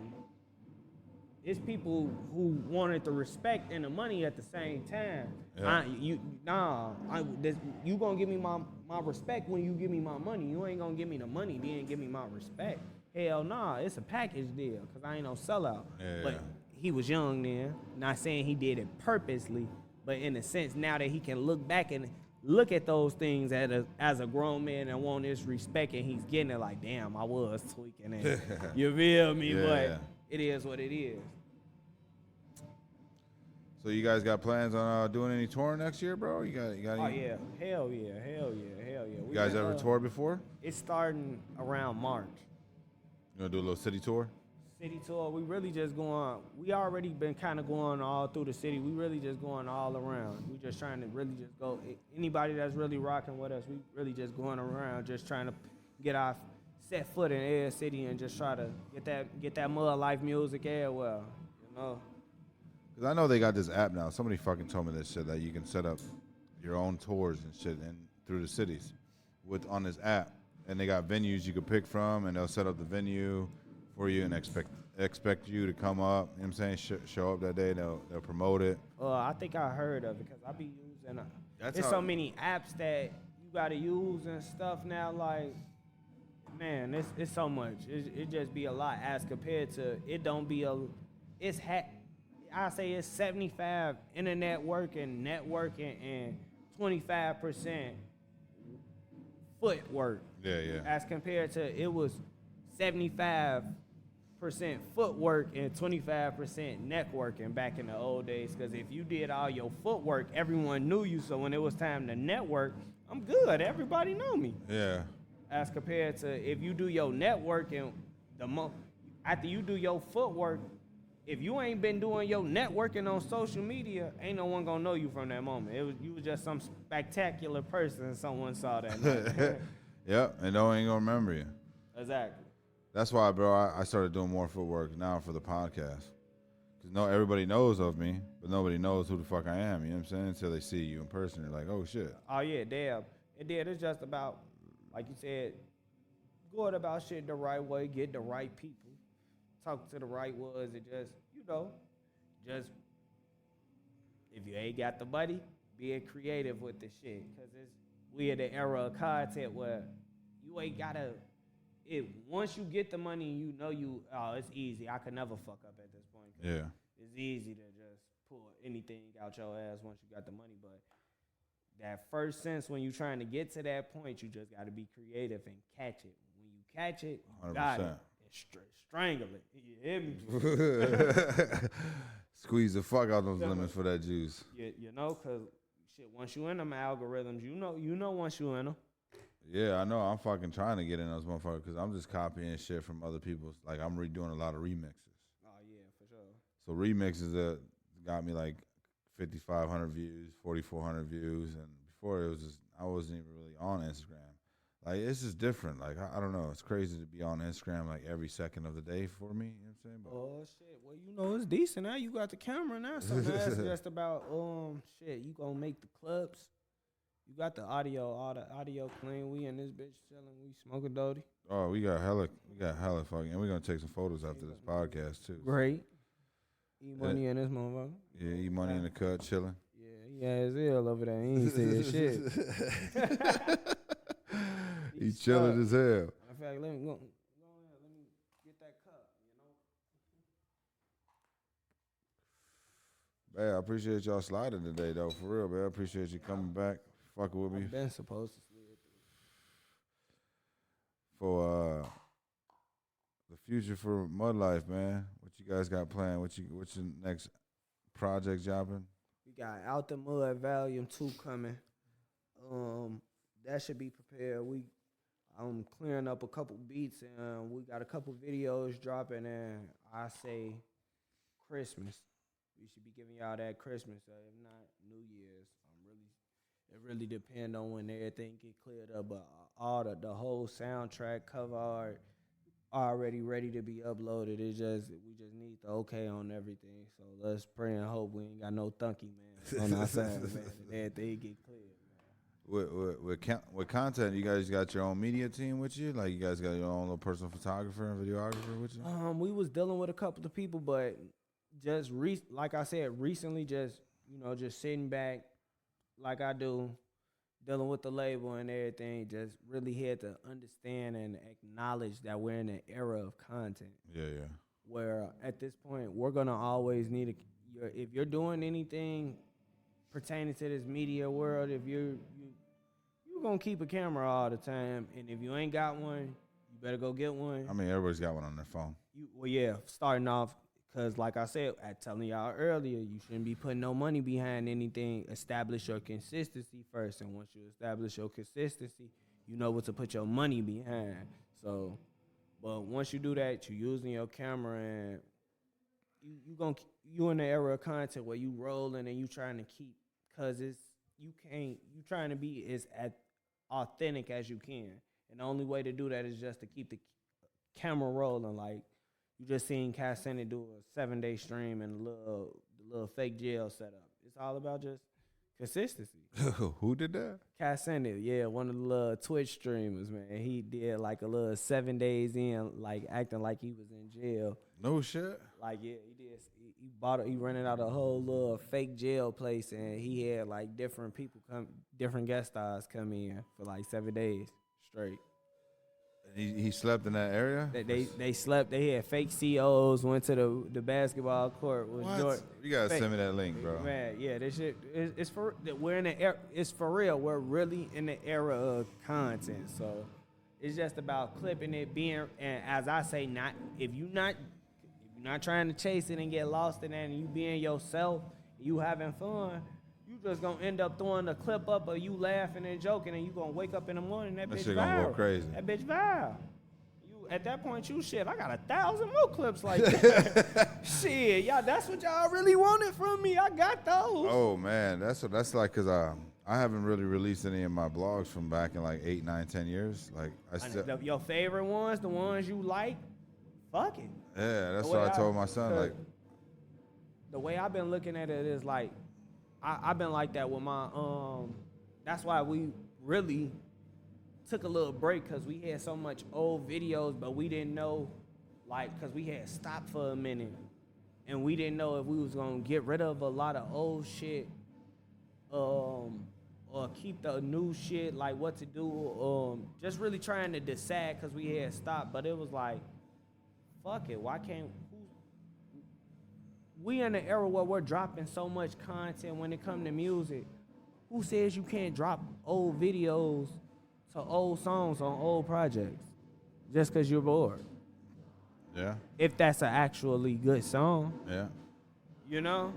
It's people who wanted the respect and the money at the same time. Yeah. You gonna give me my respect when you give me my money. You ain't gonna give me the money, then give me my respect. Hell nah, it's a package deal, cause I ain't no sellout. Yeah, But yeah. he was young then. Not saying he did it purposely, but in a sense, now that he can look back and look at those things as a grown man and want his respect, and he's getting it like, damn, I was tweaking it. You feel me? Yeah, But yeah. it is what it is. So you guys got plans on doing any touring next year, bro? You got Oh any, yeah, hell yeah. You guys ever toured before? It's starting around March. You gonna do a little city tour? City tour. We really just going. We already been kind of going all through the city. We really just going all around. We just trying to really just go. Anybody that's really rocking with us, we really just going around, just trying to get our set foot in every city and just try to get that mud life music everywhere. You know. Because I know they got this app now. Somebody fucking told me this shit that you can set up your own tours and shit and through the cities on this app. And they got venues you can pick from, and they'll set up the venue for you and expect you to come up. You know what I'm saying? Show up that day. They'll promote it. I think I heard of it because I be using. There's how- so many apps that you gotta use and stuff now. Like, man, it's so much. It just be a lot as compared to it. Don't be a. I say it's 75 internet working, networking, and 25% footwork. Yeah, yeah. As compared to it was 75% footwork and 25% networking back in the old days. Because if you did all your footwork, everyone knew you. So when it was time to network, I'm good. Everybody know me. Yeah. As compared to if you do your networking, after you do your footwork, if you ain't been doing your networking on social media, ain't no one gonna know you from that moment. You was just some spectacular person and someone saw that. Yep, and no one ain't gonna remember you. Exactly. That's why, bro, I started doing more footwork now for the podcast. Because everybody knows of me, but nobody knows who the fuck I am, you know what I'm saying? Until they see you in person. They're like, oh, shit. Oh, yeah, damn. And then it's just about, like you said, going about shit the right way, get the right people, talk to the right ones, and just, if you ain't got the money, being creative with the shit. Because we in the era of content where you ain't got to, once you get the money, it's easy. I could never fuck up at this point. Yeah. It's easy to just pull anything out your ass once you got the money. But that first sense, when you're trying to get to that point, you just got to be creative and catch it. When you catch it, you got it. 100%. And strangle it. You hear me? Squeeze the fuck out those lemons for that juice. You know, because shit, once you in them algorithms, you know once you in them. Yeah, I know. I'm fucking trying to get in those motherfuckers because I'm just copying shit from other people's. Like, I'm redoing a lot of remixes. Oh, yeah, for sure. So remixes got me like 5,500 views, 4,400 views, and before it was just I wasn't even really on Instagram. Like it's just different. Like I don't know, it's crazy to be on Instagram like every second of the day for me. You know what I'm saying? But, Oh shit! Well, it's decent now. You got the camera now, so now it's just about shit. You gonna make the clubs. You got the audio, all the audio clean. We in this bitch chilling. We smoking doty. oh, we got hella fucking, and we're gonna take some photos after this podcast too. Great. Eat money in this motherfucker. Yeah, eat money in the cut, chilling. Yeah, his ill over there. He ain't said shit. He chilling as hell. Matter of fact, let me go ahead. Let me get that cup. Man, I appreciate y'all sliding today though, for real, man. I appreciate you coming back, fucking with me I've been supposed to slid for the future for Mud Life, man. What you guys got planned? What's your next project jobbing? We got Out the Mud Volume 2 coming. That should be prepared. I'm clearing up a couple beats and we got a couple videos dropping, and I say Christmas. We should be giving y'all that Christmas, if not New Year's. It really depends on when everything get cleared up, but all the whole soundtrack, cover art, already ready to be uploaded. We just need the okay on everything. So let's pray and hope we ain't got no thunky man on our side, man, and everything get cleared. With content, you guys got your own media team with you? Like you guys got your own little personal photographer and videographer with you? We was dealing with a couple of people, but just like I said, recently, just just sitting back, like I do, dealing with the label and everything. Just really had to understand and acknowledge that we're in an era of content. Yeah. Where at this point, we're gonna always need if you're doing anything pertaining to this media world, if you're gonna keep a camera all the time, and if you ain't got one, you better go get one. I mean, everybody's got one on their phone. Starting off, because like I said, telling y'all earlier, you shouldn't be putting no money behind anything. Establish your consistency first, and once you establish your consistency, you know what to put your money behind. So, but once you do that, you're using your camera, and you in the era of content where you rolling and you trying to keep, cause you trying to be as authentic as you can, and the only way to do that is just to keep the camera rolling. Like you just seen Cass Senate do a 7-day stream and the little fake jail setup. It's all about just consistency. Who did that? Cass Senate, yeah, one of the little Twitch streamers, man. He did like a little 7 days in, like acting like he was in jail. No shit. Like, yeah, he did. He rented out a whole little fake jail place, and he had like different guest stars come in for like 7 days straight. He slept in that area? They slept. They had fake COs, went to the basketball court. What? You gotta send me that link, bro. Man, yeah, this shit it's for we're in the era. It's for real. We're really in the era of content. So it's just about clipping it, being, and as I say, if you're not trying to chase it and get lost in that, and you being yourself, you having fun, you just gonna end up throwing the clip up of you laughing and joking, and you gonna wake up in the morning, that bitch shit viral. gonna go crazy. That bitch viral. You at that point, I got 1,000 more clips like that. Shit, y'all, that's what y'all really wanted from me. I got those. Oh man, that's like, cause I haven't really released any of my blogs from back in like 8, 9, 10 years. Like your favorite ones, the ones you like, fuck it. Yeah, that's what I told my son. Like the way I've been looking at it is like, I've been like that with my that's why we really took a little break, because we had so much old videos, but we didn't know, like, because we had stopped for a minute, and we didn't know if we was gonna get rid of a lot of old shit, or keep the new shit, like what to do, just really trying to decide, because we had stopped. But it was like, fuck it, why can't we in an era where we're dropping so much content when it comes to music? Who says you can't drop old videos to old songs on old projects just because you're bored? Yeah. If that's an actually good song. Yeah. You know?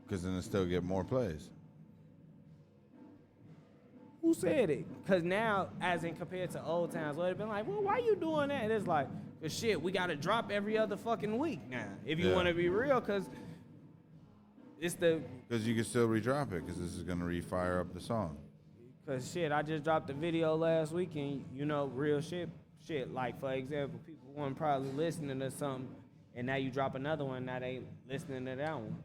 Because then it still get more plays. Who said it? Because now, as in compared to old times, where it'd been like, well, why you doing that? And it's like, cause shit, we gotta drop every other fucking week now. If you want to be real, cause it's because you can still re-drop it, because this is gonna re-fire up the song. Cause shit, I just dropped a video last week, and real shit, like for example, people weren't probably listening to something, and now you drop another one, now they listening to that one.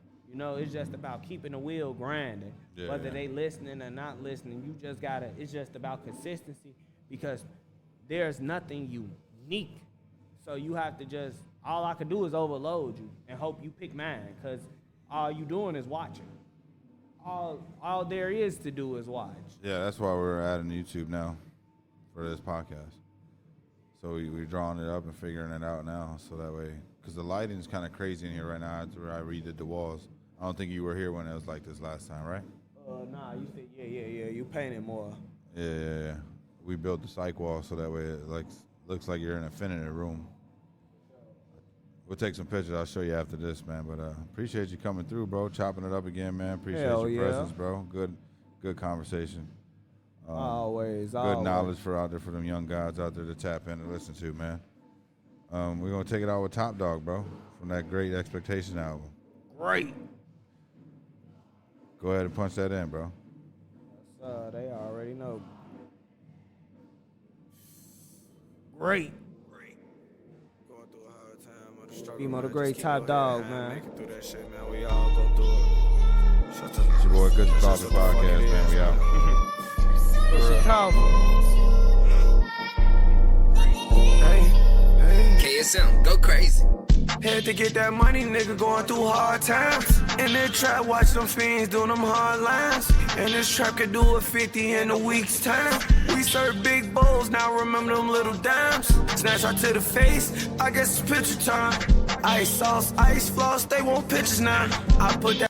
It's just about keeping the wheel grinding. Yeah, Whether they listening or not listening, it's just about consistency, because there's nothing unique. So you have to all I could do is overload you and hope you pick mine, because all you doing is watching. All there is to do is watch. Yeah, that's why we're adding YouTube now for this podcast. So we're drawing it up and figuring it out now, so that way, because the lighting's kind of crazy in here right now. I redid the walls. I don't think you were here when it was like this last time, right? Nah, you said, yeah, you painted more. Yeah. We built the psych wall so that way it looks like you're in an infinity room. We'll take some pictures. I'll show you after this, man. But appreciate you coming through, bro. Chopping it up again, man. Appreciate your presence, bro. Good conversation. Always. Good knowledge for them young guys out there to tap in and listen to, man. We're gonna take it out with Top Dog, bro, from that Great Expectation album. Great. Go ahead and punch that in, bro. They already know. Great. Going through a hard time of the struggle. Be more the man. great Just Top keep Dog, going, man. Make it through that shit, man. We all go through it. It's your boy, Kush Podcast, man. We out. It's tough. KSM, go crazy. Had to get that money, nigga, going through hard times. In the trap, watch them fiends doing them hard lines. And this trap could do a 50 in a week's time. We serve big bowls, now remember them little dimes. Snatch right to the face, I guess it's picture time. Ice sauce, ice floss, they want pictures now. I put that